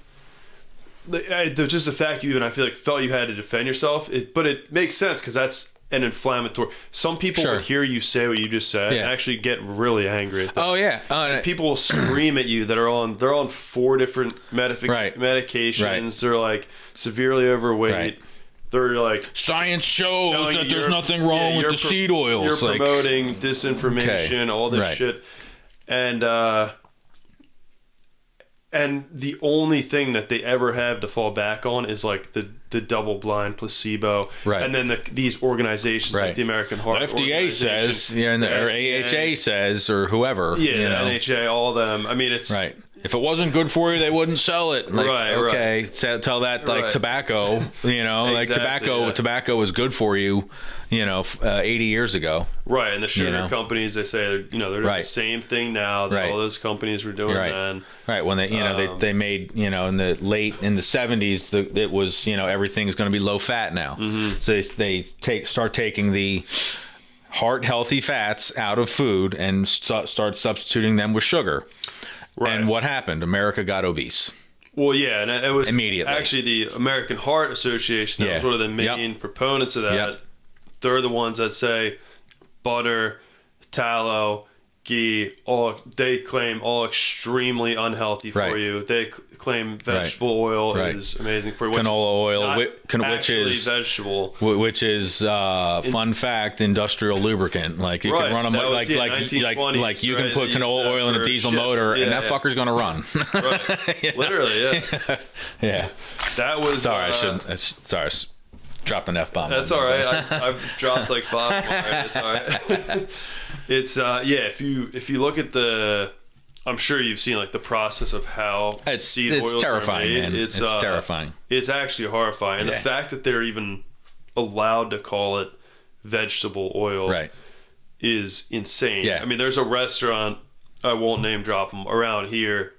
just the fact I felt you had to defend yourself, but it makes sense because that's an inflammatory. Some people will hear you say what you just said and actually get really angry at that. Oh yeah. People will scream at you that they're on 4 different medications. Right. They're like severely overweight. Right. They're like, science shows that there's nothing wrong with the seed oils. You're promoting disinformation, all this shit, and the only thing that they ever have to fall back on is like the double-blind placebo, and then these organizations like the American Heart FDA says, or AHA says, or whoever, NHA, all of them. I mean, it's If it wasn't good for you, they wouldn't sell it. Like, Right, okay, tell that like tobacco, like tobacco was good for you, 80 years ago. Right, and the sugar companies, they say, they're doing the same thing now that all those companies were doing then. Right, when they made, in the 70s, it was, everything's going to be low fat now. Mm-hmm. So they start taking the heart healthy fats out of food and start substituting them with sugar. Right. And what happened? America got obese. Well, yeah, and it was immediately. Actually the American Heart Association that was one of the main proponents of that. Yep. They're the ones that say butter, tallow, ghee, they claim all extremely unhealthy for you. They claim vegetable oil is amazing for you. Canola oil, which is vegetable, which is fun fact, industrial lubricant. Like you can run them like you can put canola oil in a diesel motor, and that fucker's gonna run. Right. Literally, yeah. That was sorry. Sorry. Dropped an F-bomb. That's all right. I've dropped like 5 more. It's all right. It's if you look at I'm sure you've seen like the process of how seed oils terrifying, are made. Man. It's terrifying. It's actually horrifying. And the fact that they're even allowed to call it vegetable oil is insane. Yeah. I mean, there's a restaurant, I won't name drop them, around here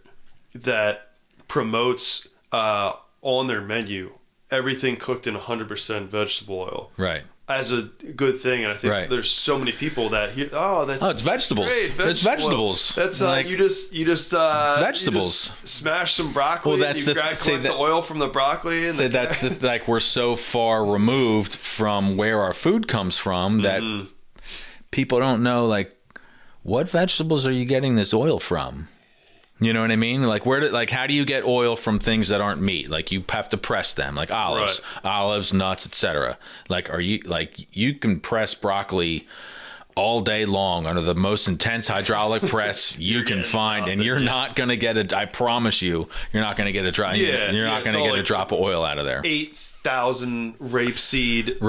that promotes on their menu everything cooked in 100% vegetable oil. Right. As a good thing, and I think there's so many people that it's vegetables. It's vegetables. That's you just vegetables. Smash some broccoli. Well, that's collect the oil from the broccoli. And that's like we're so far removed from where our food comes from that people don't know like what vegetables are you getting this oil from. You know what I mean? Like how do you get oil from things that aren't meat? Like you have to press them, like olives, nuts, etc. Like you can press broccoli all day long under the most intense hydraulic press you can find, and you're not going to get I promise you, you're not going to get a dry. You're not going to get a drop of oil out of there. 8,000 rapeseed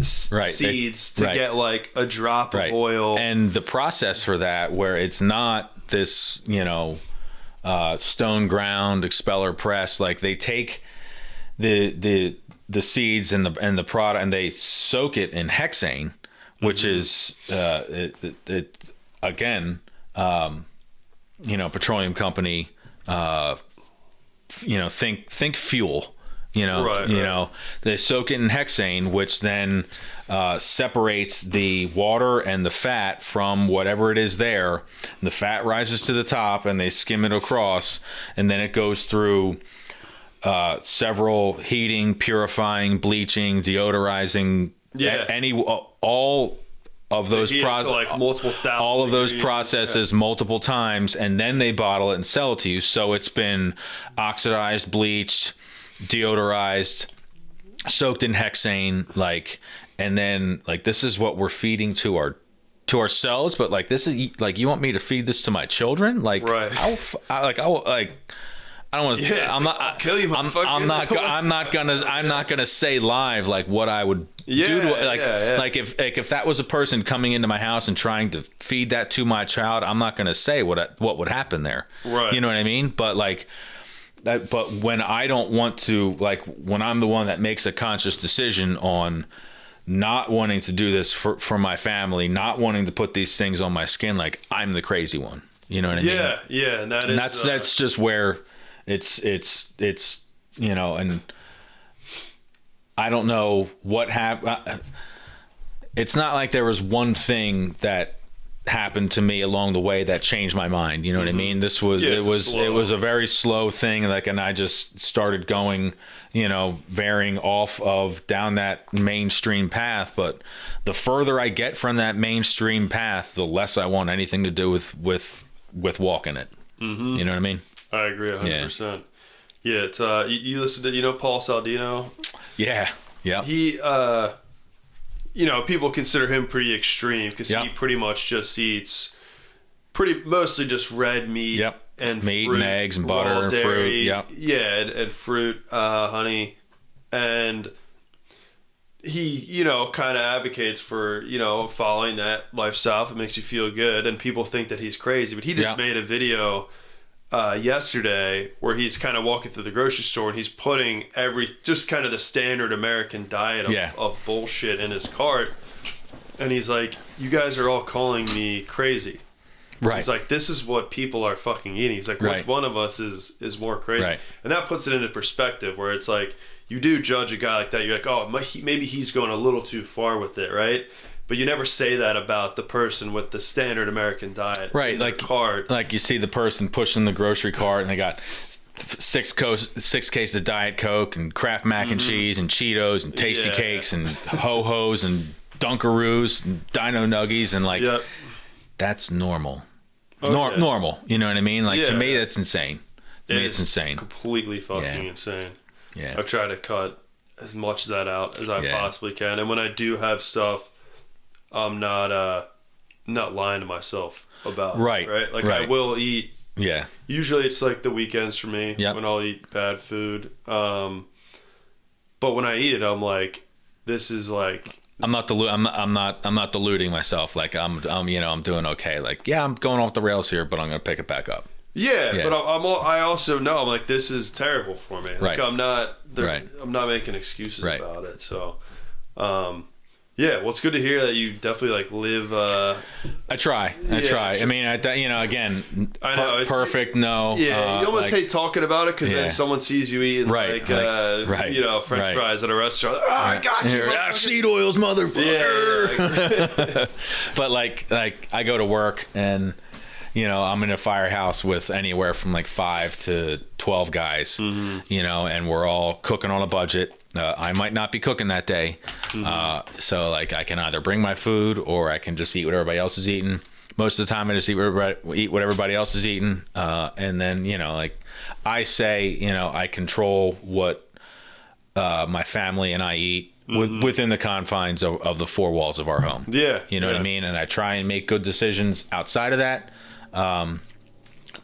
seeds to get like a drop of oil, and the process for that, where it's not this stone ground expeller press, like they take the seeds and the product and they soak it in hexane, which is again petroleum company think fuel. They soak it in hexane, which then separates the water and the fat from whatever it is there. The fat rises to the top, and they skim it across, and then it goes through several heating, purifying, bleaching, deodorizing, all of those processes multiple times, and then they bottle it and sell it to you. So it's been oxidized, bleached, deodorized, soaked in hexane, and then this is what we're feeding to ourselves. But this is you want me to feed this to my children? I don't want to. I'll kill you, motherfucker. I'm not gonna say live what I would do to if that was a person coming into my house and trying to feed that to my child. I'm not gonna say what would happen there. Right. You know what I mean? But but when I don't want to, when I'm the one that makes a conscious decision on not wanting to do this for my family, not wanting to put these things on my skin, I'm the crazy one. You know what I mean? Yeah, and that's just where it's and I don't know what happened. It's not like there was one thing that happened to me along the way that changed my mind. You know what I mean? This was it was a very slow thing. And I just started going, veering off of down that mainstream path. But the further I get from that mainstream path, the less I want anything to do with walking it. Mm-hmm. You know what I mean? I agree 100%. Yeah, it's you listen to Paul Saldino? Yeah. He people consider him pretty extreme because he pretty much just eats mostly just red meat and meat fruit, and eggs and butter and fruit. And fruit, honey, and he kind of advocates for following that lifestyle if it makes you feel good, and people think that he's crazy, but he just made a video yesterday where he's kind of walking through the grocery store and he's putting just kind of the standard American diet of bullshit in his cart. And he's like, you guys are all calling me crazy. Right. He's like, this is what people are fucking eating. He's like, which one of us is more crazy? Right. And that puts it into perspective where it's like, you do judge a guy like that. You're like, oh, maybe he's going a little too far with it, right? But you never say that about the person with the standard American diet. Right. In like their cart. Like you see the person pushing the grocery cart and they got six cases of Diet Coke and Kraft mac and cheese and Cheetos and Tasty Cakes and Ho-Hos and Dunkaroos and Dino Nuggies and like that's normal. Normal. You know what I mean? Like to me, that's insane. To me, it's insane. Completely fucking insane. Yeah. I've tried to cut as much of that out as I possibly can, and when I do have stuff, I'm not lying to myself about it, right? Like I will eat. Yeah. Usually it's like the weekends for me when I'll eat bad food. But when I eat it, I'm like, this is like. I'm not deluding myself. Like I'm doing okay. Like I'm going off the rails here, but I'm gonna pick it back up. Yeah. But I also know I'm like, this is terrible for me. Like I'm not making excuses about it. So. Well, it's good to hear that you definitely like live. I try. I mean, again, I know, perfect. No. Yeah, you almost hate talking about it because then someone sees you eating French fries at a restaurant. Oh, I got you. Seed oils, motherfucker. Yeah. But like I go to work and I'm in a firehouse with anywhere from like 5 to 12 guys. And we're all cooking on a budget. I might not be cooking that day. So like I can either bring my food or I can just eat what everybody else is eating. Most of the time I just eat what everybody else is eating. And then, like I say, I control what my family and I eat within the confines of the 4 walls of our home. Yeah. You know what I mean? And I try and make good decisions outside of that.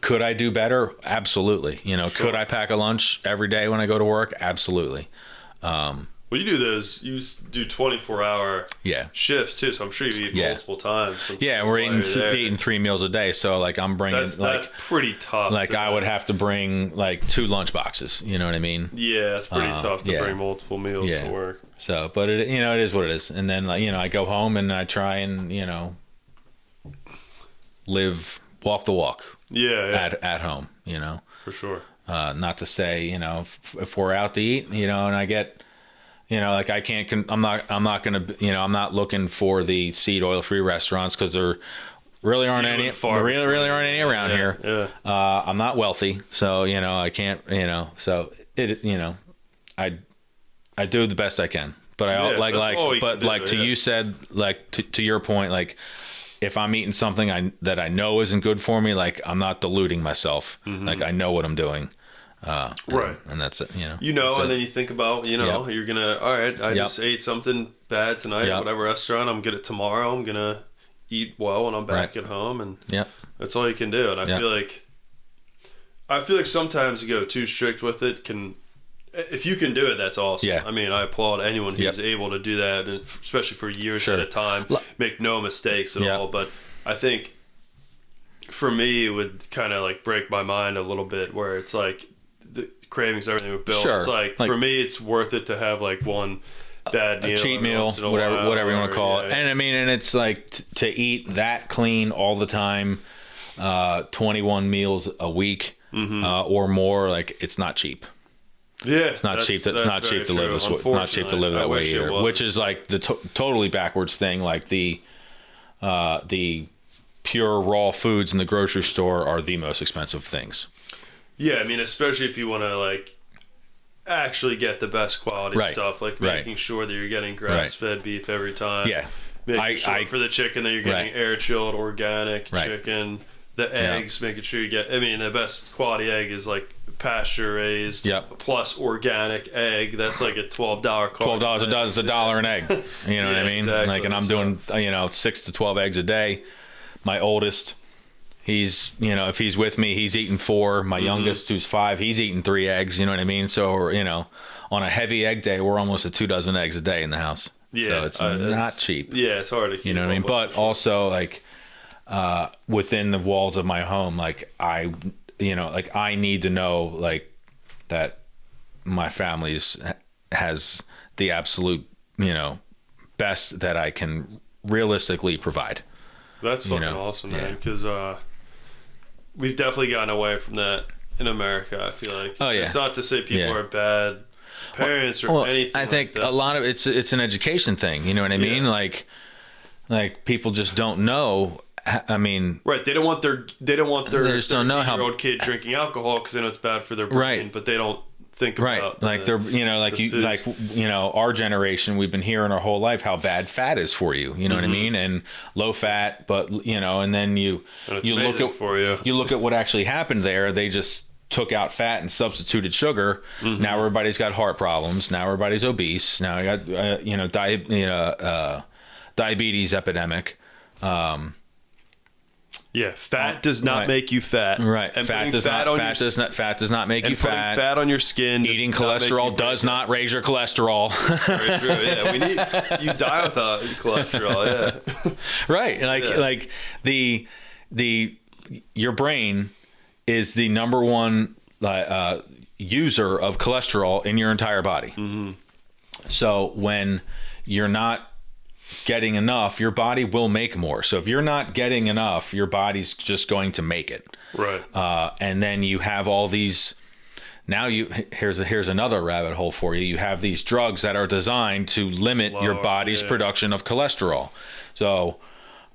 Could I do better? Absolutely. Could I pack a lunch every day when I go to work? Absolutely. Well, you do 24-hour shifts too, so I'm sure you eat multiple times. Yeah, we're eating 3 meals a day, so like I'm bringing that's pretty tough. Like I would have to bring like 2 lunch boxes. You know what I mean? Yeah, it's pretty tough to bring multiple meals to work. So, but it is what it is. And then I go home and I try and walk the walk. At home. For sure. Not to say, if we're out to eat, and I get, like I can't, I'm not going to, I'm not looking for the seed oil free restaurants because there really aren't any around here. Yeah. I'm not wealthy, so, I can't, so it, I do the best I can, but you said, like to your point, like, if I'm eating something that I know isn't good for me, like I'm not deluding myself. Like I know what I'm doing. And that's it, and then you think about, you're gonna, all right, I just ate something bad tonight, whatever restaurant, I'm gonna tomorrow, I'm gonna eat well when I'm back at home, and that's all you can do. And I feel like sometimes you go too strict with it if you can do it, that's awesome. Yeah. I mean, I applaud anyone who's able to do that, and especially for years at a time, make no mistakes at all. But I think for me, it would kind of like break my mind a little bit where it's like the cravings, everything with Bill. It's like for me, it's worth it to have like one bad meal, a cheat meal, whatever you want to call it. And I mean, and it's like to eat that clean all the time, 21 meals a week or more, like it's not cheap. Yeah, it's not cheap. It's not cheap to live. Not cheap to live that way either. Which is like the totally backwards thing. Like the pure raw foods in the grocery store are the most expensive things. Yeah, I mean, especially if you want to like actually get the best quality stuff, like making sure that you're getting grass-fed beef every time. Yeah, making sure for the chicken that you're getting air-chilled organic chicken. The eggs, making sure you get. I mean, the best quality egg is like pasture raised plus organic egg. That's like a $12 cost. $12 a dozen is $1 an egg. You know what I mean? Exactly. Like, and I'm doing 6 to 12 eggs a day. My oldest, he's if he's with me, he's eating 4. My youngest, who's 5, he's eating 3 eggs. You know what I mean? So on a heavy egg day, we're almost at 2 dozen eggs a day in the house. Yeah, so it's not cheap. Yeah, it's hard to keep. You know what I mean? But also like within the walls of my home, like like I need to know like that my family's has the absolute, best that I can realistically provide. That's fucking awesome, man. Because we've definitely gotten away from that in America. I feel like. Oh yeah. It's not to say people are bad parents or anything. I think a lot of it's an education thing. You know what I mean? Like people just don't know. I mean, right? They don't want their they just don't know how 13-year-old kid drinking alcohol because they know it's bad for their brain, right? But they don't think about like they're our generation, we've been hearing our whole life how bad fat is for you. You know what I mean? And low fat, but and then you look at what actually happened there. They just took out fat and substituted sugar. Now everybody's got heart problems. Now everybody's obese. Now I got diabetes epidemic. Fat does not make you fat. Right. And fat does not make you fat. Fat on your skin. Eating cholesterol does not raise your cholesterol. Very true. Yeah, you die without cholesterol. Yeah. Right. Like your brain is the number one user of cholesterol in your entire body. So when you're not getting enough, your body will make more. So if you're not getting enough, your body's just going to make it. Right. And then you have all these. Now here's another rabbit hole for you. You have these drugs that are designed to limit your body's production of cholesterol. So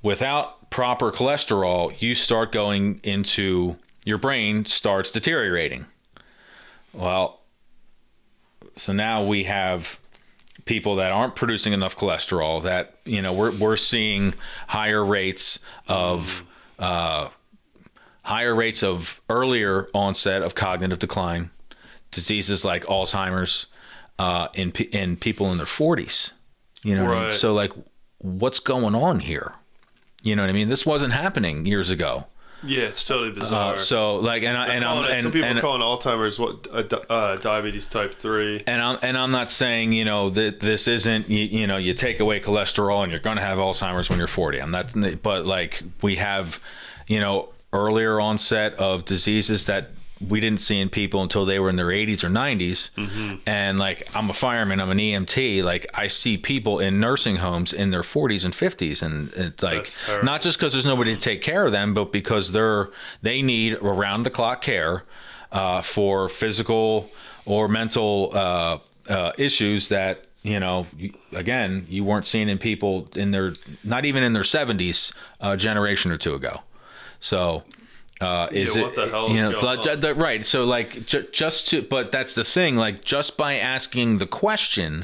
without proper cholesterol, you start going into your brain starts deteriorating. Well, so now we have people that aren't producing enough cholesterol that, we're seeing higher rates of earlier onset of cognitive decline, diseases like Alzheimer's, in people in their 40s. You know what I mean? So like, what's going on here? You know what I mean? This wasn't happening years ago. Yeah, it's totally bizarre. So like, some people are calling Alzheimer's diabetes type 3. And I'm not saying that this isn't you take away cholesterol and you're going to have Alzheimer's when you're 40. I'm not, but like we have earlier onset of diseases that we didn't see in people until they were in their 80s or 90s. And like, I'm a fireman, I'm an EMT. Like I see people in nursing homes in their 40s and 50s, and it's like not just because there's nobody to take care of them, but because they need around the clock care for physical or mental issues that again you weren't seeing in people in their not even in their 70s a generation or two ago. So what the hell is going on? Right. So like but that's the thing, like just by asking the question,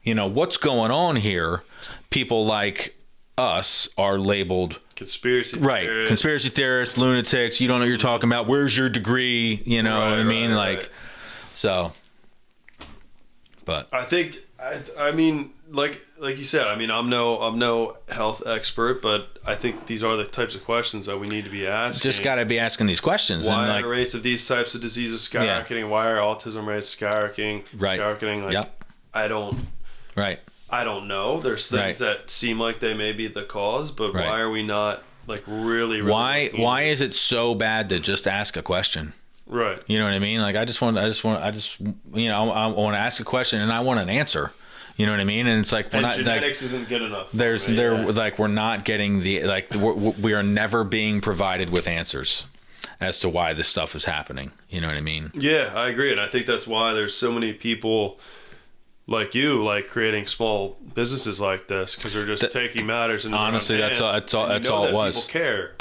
what's going on here, people like us are labeled conspiracy theorists. Right. Conspiracy theorists, lunatics, you don't know what you're talking about. Where's your degree? You know what I mean? Like, so, but I mean, like you said, I mean, I'm no health expert, but I think these are the types of questions that we need to be asking. Just got to be asking these questions. Why are the rates of these types of diseases skyrocketing? Yeah. Why are autism rates skyrocketing? Skyrocketing. Like, I don't know. There's things that seem like they may be the cause, but why are we not like really why is it so bad to just ask a question? Right. You know what I mean? Like I want to ask a question and I want an answer. You know what I mean? And it's like genetics isn't good enough. Like we're not getting we are never being provided with answers as to why this stuff is happening. You know what I mean? Yeah, I agree, and I think that's why there's so many people like you, like creating small businesses like this, because they're just taking matters into honestly, their own that's all it was. People care.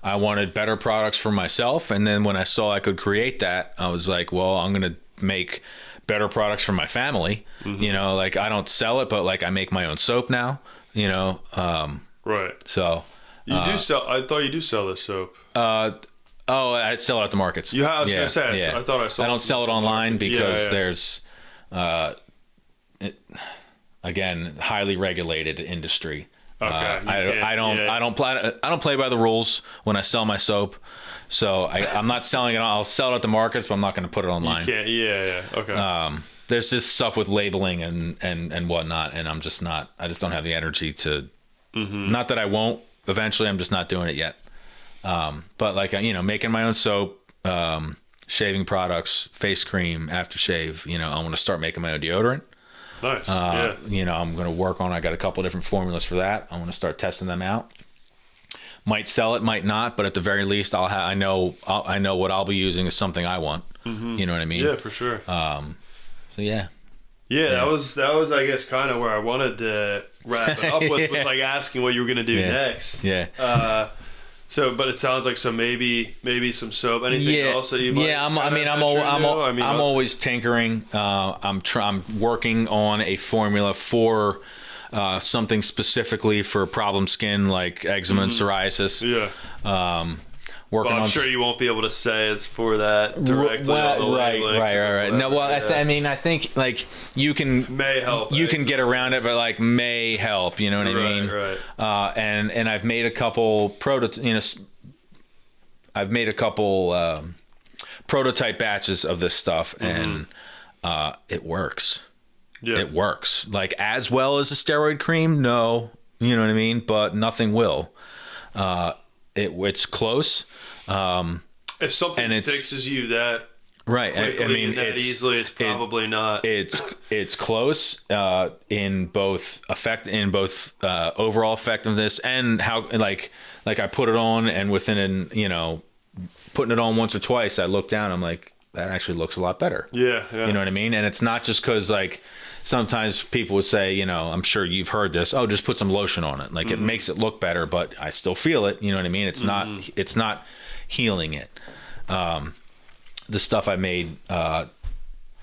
I wanted better products for myself, and then when I saw I could create that, I was like, well, I'm gonna make better products for my family. Like I don't sell it, but like I make my own soap now. Right. So you do sell. I thought you do sell this soap. I sell it at the markets. I was gonna say. I thought I saw. I don't sell it online because there's. Again, highly regulated industry. Okay. I don't play by the rules when I sell my soap. So I'm not selling it. I'll sell it at the markets, but I'm not going to put it online. You can't. Yeah. Okay. There's this stuff with labeling and whatnot, and I just don't have the energy to. Not that I won't. Eventually, I'm just not doing it yet. But like, making my own soap, shaving products, face cream, aftershave, I want to start making my own deodorant. Nice. I'm going to work on, I got a couple different formulas for that. I want to start testing them out. Might sell it, might not, but at the very least, I know what I'll be using is something I want. Mm-hmm. You know what I mean? Yeah, for sure. So yeah. Yeah, that was I guess kind of where I wanted to wrap it up with, was like asking what you were gonna do next. Yeah. So, but it sounds like maybe some soap. Anything else that you? I'm always tinkering. I'm working on a formula for something specifically for problem skin like eczema and psoriasis. Yeah. I'm sure you won't be able to say it's for that directly. Right. No, well, I think like you can may help. You can get around it, but like may help. You know what I mean? Right. And I've made a couple prototype batches of this stuff, and it works. Yeah. It works like as well as a steroid cream. No, you know what I mean, but nothing will. It's close. If something fixes you that quickly and that easily, it's probably not. It's close in both overall effectiveness and how like I put it on, and within putting it on once or twice, I look down, I'm like, that actually looks a lot better. Yeah. You know what I mean? And it's not just because like sometimes people would say, I'm sure you've heard this, oh, just put some lotion on it. Like it makes it look better, but I still feel it. You know what I mean? It's not healing it. The stuff I made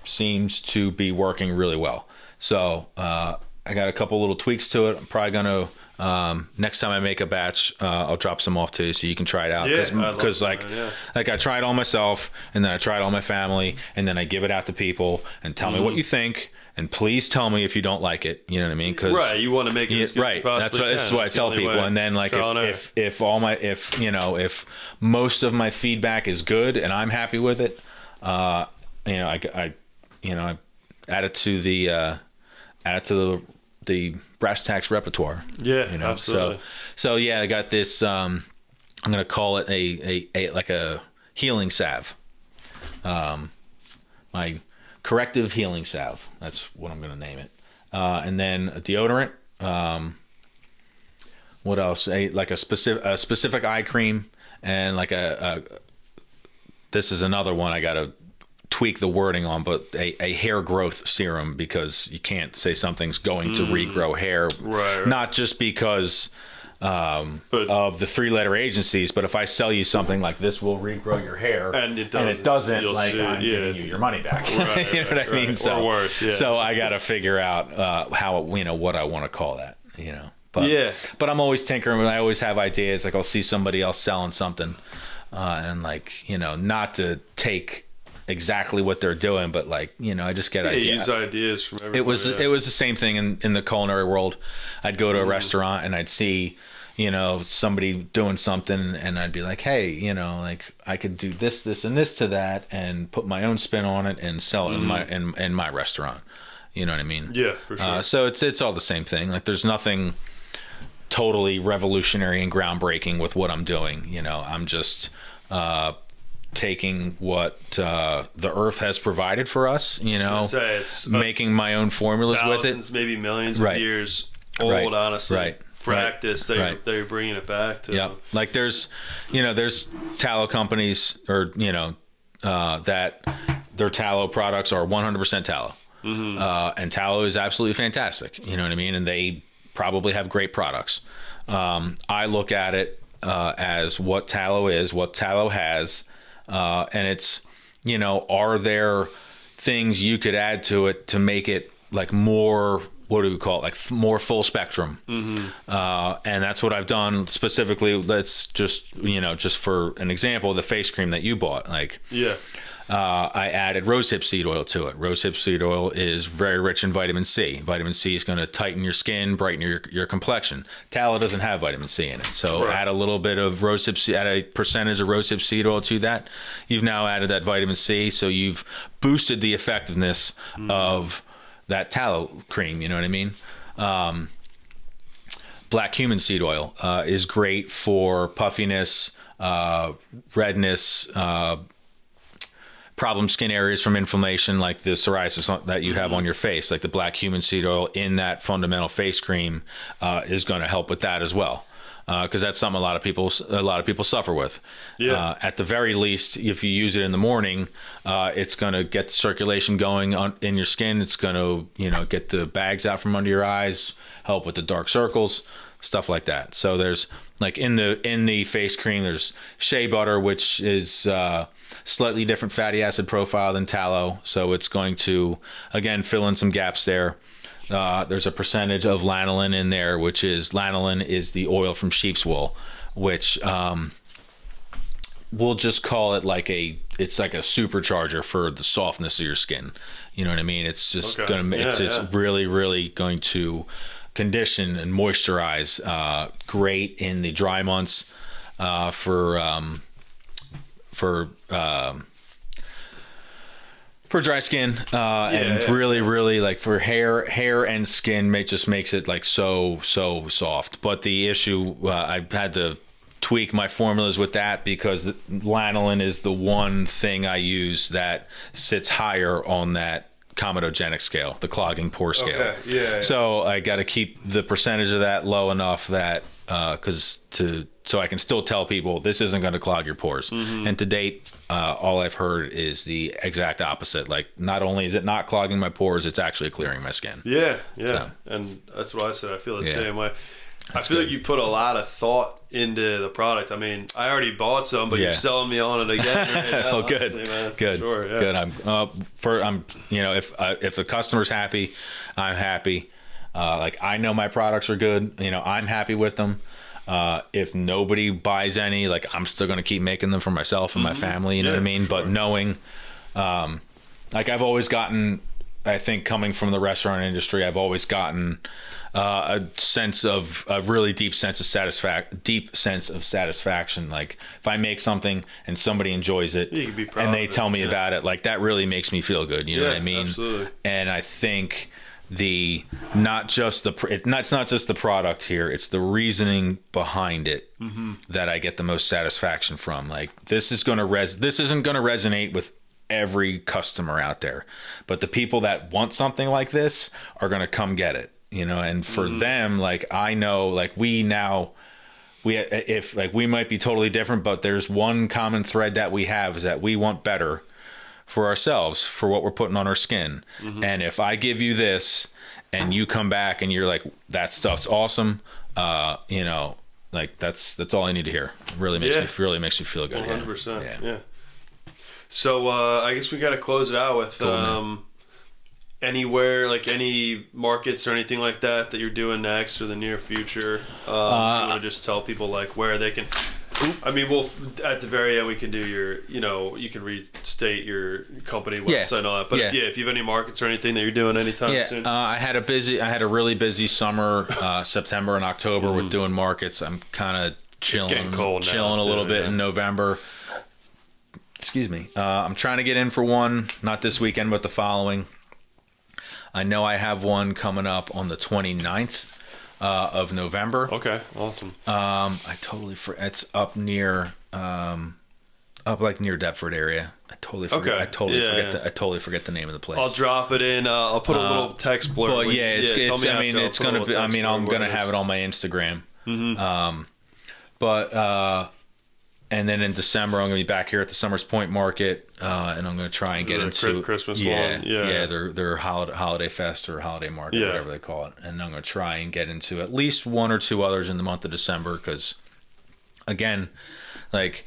seems to be working really well. So I got a couple little tweaks to it. I'm probably going to, next time I make a batch, I'll drop some off too, so you can try it out. Because like I try it all myself, and then I try it on my family, and then I give it out to people and tell me what you think. And please tell me if you don't like it. You know what I mean? Cause, you want to make it as good as you possibly can. This is what I tell people. And then like if most of my feedback is good and I'm happy with it, I add it to the Brass Tacs repertoire. Yeah, absolutely. So yeah, I got this. I'm gonna call it a healing salve. My corrective healing salve. That's what I'm going to name it. And then a deodorant. What else? A specific eye cream, and like this is another one I got to tweak the wording on, but a hair growth serum, because you can't say something's going to regrow hair. Right. Not just because of the 3-letter agencies, but if I sell you something like this will regrow your hair and it doesn't, like I'm giving you your money back. Right, you know what I mean? So, or worse, so I got to figure out how what I want to call that. But I'm always tinkering. I always have ideas. Like I'll see somebody else selling something, and like not to take exactly what they're doing, but like I just get ideas. Use ideas from everybody. It was the same thing in the culinary world. I'd go to a restaurant and I'd see somebody doing something, and I'd be like, hey, like I could do this and this to that, and put my own spin on it and sell it in my restaurant. You know what I mean? Yeah, for sure. So it's all the same thing. Like there's nothing totally revolutionary and groundbreaking with what I'm doing. I'm just taking what the earth has provided for us, it's making my own formulas with it. Maybe millions of years old, honestly. Practice that you're bringing it back to. Yeah, like there's tallow companies, or that their tallow products are 100% tallow, and tallow is absolutely fantastic. You know what I mean? And they probably have great products. I look at it as what tallow is, what tallow has, and it's are there things you could add to it to make it like more, what do we call it, like more full spectrum. And that's what I've done specifically. Let's just just for an example, the face cream that you bought, like I added rosehip seed oil to it. Rosehip seed oil is very rich in vitamin C. Vitamin C is going to tighten your skin, brighten your complexion. Tallow doesn't have vitamin C in it. So add a little bit of add a percentage of rosehip seed oil to that. You've now added that vitamin C, so you've boosted the effectiveness of that tallow cream. You know what I mean? Black cumin seed oil is great for puffiness, redness, problem skin areas from inflammation, like the psoriasis that you have on your face, like the black human seed oil in that fundamental face cream is going to help with that as well. Because that's something a lot of people suffer with. Yeah. At the very least, if you use it in the morning, it's going to get the circulation going in your skin. It's going to get the bags out from under your eyes, help with the dark circles, stuff like that. So there's like in the face cream, there's shea butter, which is slightly different fatty acid profile than tallow. So it's going to again fill in some gaps there. There's a percentage of lanolin in there, which is lanolin is the oil from sheep's wool, which we'll just call it it's like a supercharger for the softness of your skin. You know what I mean? It's just Okay. it's really, really going to condition and moisturize. Great in the dry months for dry skin, really like for hair and skin, just makes it like so soft. But the issue, I had to tweak my formulas with that because lanolin is the one thing I use that sits higher on that comedogenic scale, the clogging pore scale. Okay. Yeah. So I got to keep the percentage of that low enough that so I can still tell people this isn't going to clog your pores. And to date, all I've heard is the exact opposite. Like, not only is it not clogging my pores, it's actually clearing my skin. Yeah. So. And that's what I said. I feel the Yeah. same way. I feel good. like you put a lot of thought into the product. I mean, I already bought some, but Yeah. you're selling me on it again. Right now, Oh, good, honestly, man. good, Sure, yeah. good. I'm if the customer's happy, I'm happy. Like, I know my products are good. I'm happy with them. If nobody buys any, like, I'm still going to keep making them for myself and my family. You know what I mean? Sure. But knowing, like, I've always gotten, I think, coming from the restaurant industry, I've always gotten a really deep sense of satisfaction. Like, if I make something and somebody enjoys it, You can be proud and they of it, tell me yeah. about it, like, that really makes me feel good. You know what I mean? Absolutely. And I think it's not just the product here, it's the reasoning behind it that I get the most satisfaction from. Like, this isn't going to resonate with every customer out there, but the people that want something like this are going to come get it, and for them, like, I know, like, we might be totally different, but there's one common thread that we have, is that we want better for ourselves, for what we're putting on our skin. And if I give you this and you come back and you're like, that stuff's awesome, like, that's all I need to hear. It really makes me feel good. 100%. Yeah. So I guess we got to close it out with anywhere, like any markets or anything like that you're doing next or the near future. You want to just tell people like where they can. I mean, at the very end we can do your, you can restate your company website and all that. But if you have any markets or anything that you're doing anytime soon. I had a really busy summer, September and October with doing markets. I'm kind of chilling, getting cold now, chilling a little too, bit yeah. in November. Excuse me. I'm trying to get in for one, not this weekend, but the following. I know I have one coming up on the 29th of November. Okay, awesome. I totally it's up near, near Deptford area. I totally forget. Okay. I totally forget the name of the place. I'll drop it in. I'll put a little text blurb. But tell me after, it's gonna be. I'm gonna have it on my Instagram. And then in December, I'm going to be back here at the Summers Point Market, and I'm going to try and get into Christmas one. one. Their holiday fest or holiday market, whatever they call it. And I'm going to try and get into at least one or two others in the month of December, because, again, like,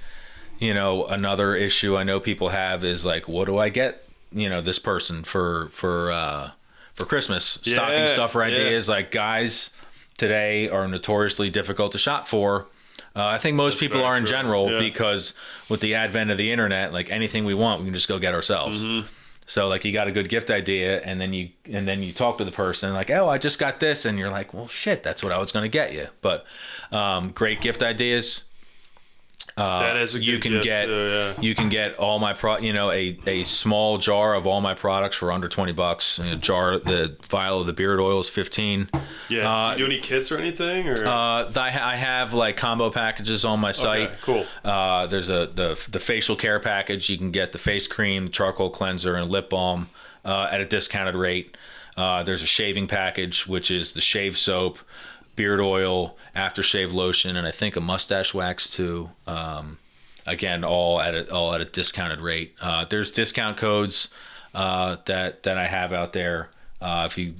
another issue I know people have is like, what do I get, this person for Christmas? Stocking stuffer ideas. Like, guys today are notoriously difficult to shop for. I think most people are in general, because with the advent of the internet, like, anything we want, we can just go get ourselves. So, like, you got a good gift idea, and then you talk to the person like, oh, I just got this, and you're like, well, shit, that's what I was going to get you. But great gift ideas, That is a good you can gift get too, yeah. you can get all my a small jar of all my products for under $20. The vial of the beard oil is $15. Yeah. Do you do any kits or anything? Or I have like combo packages on my site. Okay, cool. There's the facial care package. You can get the face cream, charcoal cleanser, and lip balm at a discounted rate. There's a shaving package, which is the shave soap, beard oil, aftershave lotion, and I think a mustache wax too. Again, all at a discounted rate. There's discount codes that I have out there. If you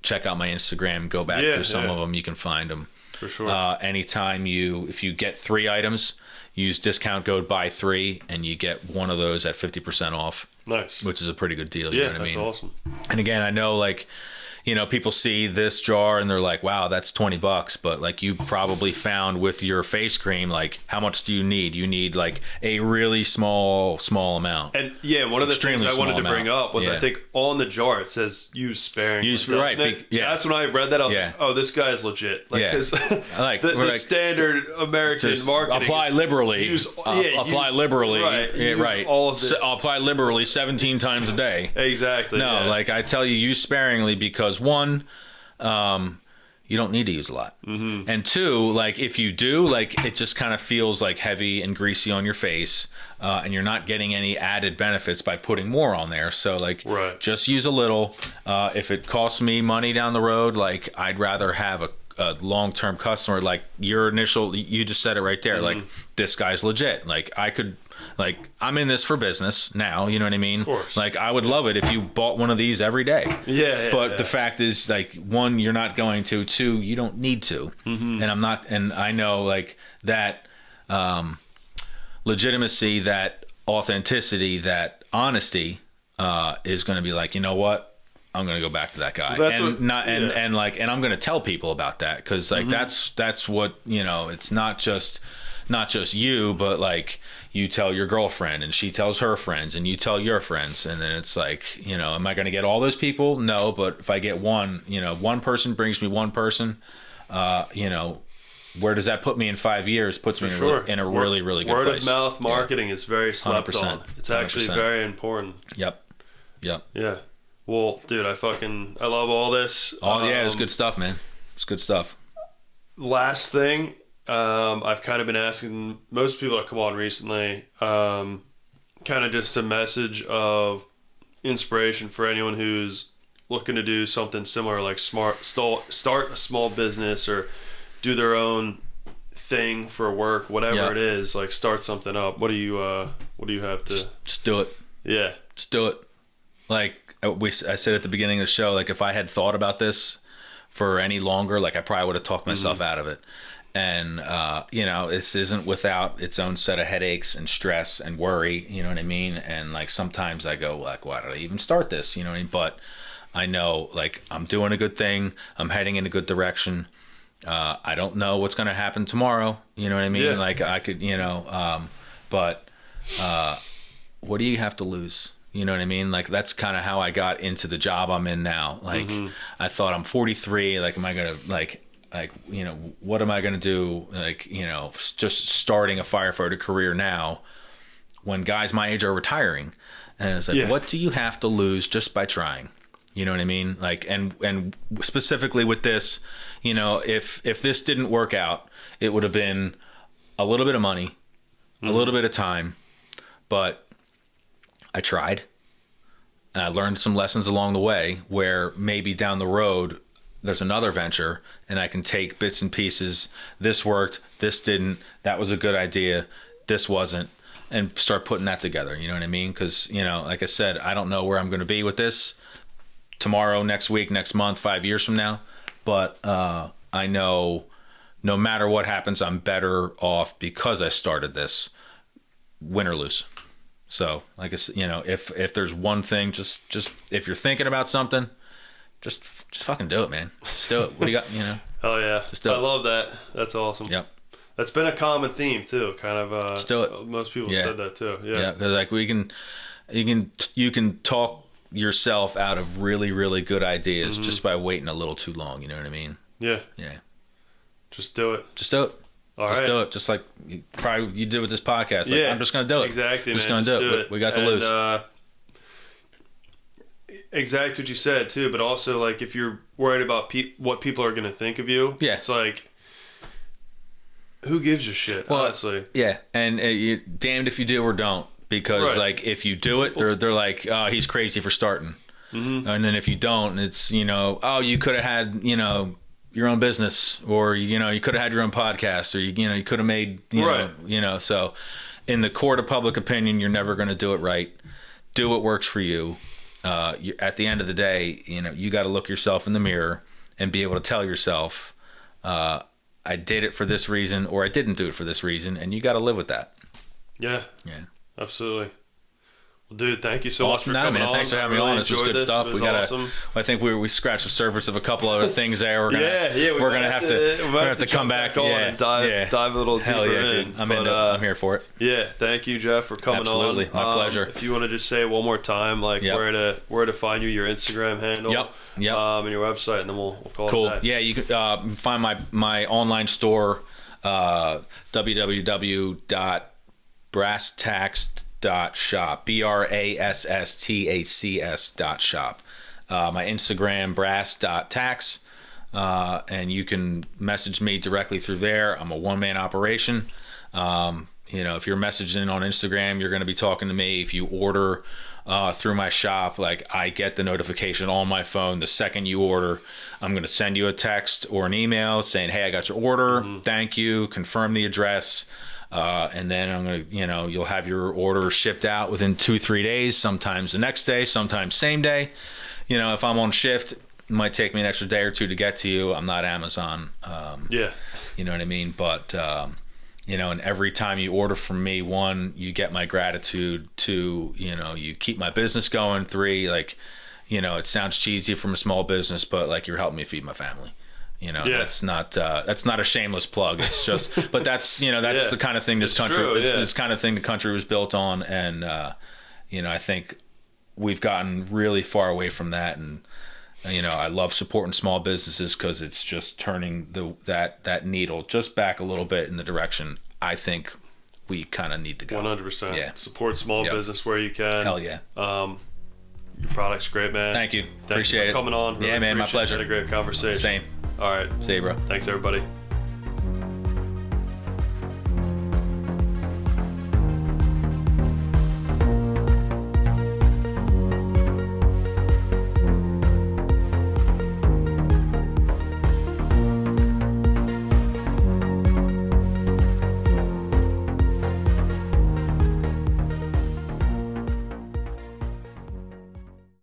check out my Instagram, go back through some of them, you can find them. For sure. Anytime if you get 3 items, use discount code buy 3, and you get one of those at 50% off. Nice. Which is a pretty good deal. You know what I mean? That's awesome. And again, I know people see this jar and they're like, wow, that's $20. But like you probably found with your face cream, like how much do you need? You need like a really small amount. And one of the things I wanted to bring up was I think on the jar it says use sparingly. Right. Yeah. That's when I read that. I was like, oh, this guy is legit. Like, because the standard American marketing. Apply liberally. Apply liberally. Right. Right. All of this. Apply liberally 17 times a day. Exactly. No, like I tell you, use sparingly because one, you don't need to use a lot. Mm-hmm. And two, like if you do, like it just kind of feels like heavy and greasy on your face, and you're not getting any added benefits by putting more on there. So like, just use a little. If it costs me money down the road, like I'd rather have a long-term customer. Like you just said it right there. Like this guy's legit. Like I'm in this for business now, you know what I mean? Of course. Like I would love it if you bought one of these every day. But the fact is, like, one, you're not going to. Two, you don't need to. Mm-hmm. And I know like that legitimacy, that authenticity, that honesty is going to be like, you know what? I'm going to go back to that guy. And I'm going to tell people about that. 'Cause like, that's what, it's not just you, but like you tell your girlfriend and she tells her friends and you tell your friends, and then it's like, am I going to get all those people? No, but if I get one, one person brings me one person, where does that put me in 5 years? Puts me in a really, really good place. Word of mouth marketing is very slept on. It's actually 100%. Very important. Yep. Yeah. Well, dude, I love all this. It's good stuff, man. It's good stuff. Last thing, I've kind of been asking most people that come on recently, kind of just a message of inspiration for anyone who's looking to do something similar, like start a small business or do their own thing for work, whatever it is. Like start something up. What do you have to? Just do it. Yeah, just do it. Like I said at the beginning of the show, like if I had thought about this for any longer, like I probably would have talked myself out of it. And, this isn't without its own set of headaches and stress and worry, you know what I mean? And like, sometimes I go like, why did I even start this? You know what I mean? But I know like I'm doing a good thing. I'm heading in a good direction. I don't know what's going to happen tomorrow. You know what I mean? Yeah. Like I could, but what do you have to lose? You know what I mean? Like that's kind of how I got into the job I'm in now. Like I thought I'm 43. Like, am I going to what am I going to do? Like, just starting a firefighter career now when guys my age are retiring. And it's like, what do you have to lose just by trying? You know what I mean? Like, and specifically with this, if this didn't work out, it would have been a little bit of money, a little bit of time, but I tried and I learned some lessons along the way where maybe down the road there's another venture and I can take bits and pieces. This worked, this didn't, that was a good idea, this wasn't, and start putting that together. You know what I mean? Because, like I said, I don't know where I'm going to be with this tomorrow, next week, next month, 5 years from now. But I know no matter what happens, I'm better off because I started this, win or lose. So, like I said, if there's one thing, just if you're thinking about something, just fucking do it, man. Just do it. What do you got? Hell yeah. Just do it. I love that. That's awesome. Yep. That's been a common theme too. Kind of. Just do it. Most people said that too. Yeah. Yeah. Because like you can talk yourself out of really, really good ideas just by waiting a little too long. You know what I mean? Yeah. Yeah. Just do it. Just do it. Just do it. Just like you did with this podcast. Like, I'm just going to do it. Exactly, Just man. going to do it. We got to lose. Exactly what you said, too. But also, like, if you're worried about what people are going to think of you, it's like, who gives a shit, honestly? Yeah. And you damned if you do or don't. Because, like, if you do it, they're like, oh, he's crazy for starting. Mm-hmm. And then if you don't, it's, oh, you could have had, your own business, or, you could have had your own podcast, or, you could have made, so in the court of public opinion, you're never going to do it right. Do what works for you. At the end of the day, you got to look yourself in the mirror and be able to tell yourself, I did it for this reason, or I didn't do it for this reason, and you got to live with that. Yeah. Absolutely. Well, dude, thank you so much for coming on. Thanks for having me on. This was good stuff. We got awesome. I think we scratched the surface of a couple other things there. We're gonna have to come back on and dive a little deeper in. Dude. I'm here for it. Yeah, thank you, Jeff, for coming on. Absolutely, my pleasure. If you want to just say it one more time, like where to find you, your Instagram handle, and your website, and then we'll call it that. Yeah, you can find my online store, www.brasstacs.shop, BRASSTACS.shop. My Instagram, brass.tacs, and you can message me directly through there. I'm a one-man operation. If you're messaging on Instagram, you're going to be talking to me. If you order through my shop, like, I get the notification on my phone the second you order. I'm going to send you a text or an email saying, hey, I got your order. Thank you. Confirm the address. And then I'm going to, you'll have your order shipped out within 2-3 days, sometimes the next day, sometimes same day. If I'm on shift, it might take me an extra day or two to get to you. I'm not Amazon. You know what I mean? But, and every time you order from me, 1, you get my gratitude. 2, you keep my business going. 3, like, it sounds cheesy from a small business, but like, you're helping me feed my family. That's not a shameless plug. It's just, but that's the kind of thing this kind of thing the country was built on, and I think we've gotten really far away from that. And I love supporting small businesses because it's just turning that needle just back a little bit in the direction I think we kind of need to go. 100%. Yeah. Support small business where you can. Hell yeah. Your product's great, man. Thank you. Appreciate it. Coming on. Really, man, my pleasure. Had a great conversation. Same. All right. See you, bro. Thanks, everybody.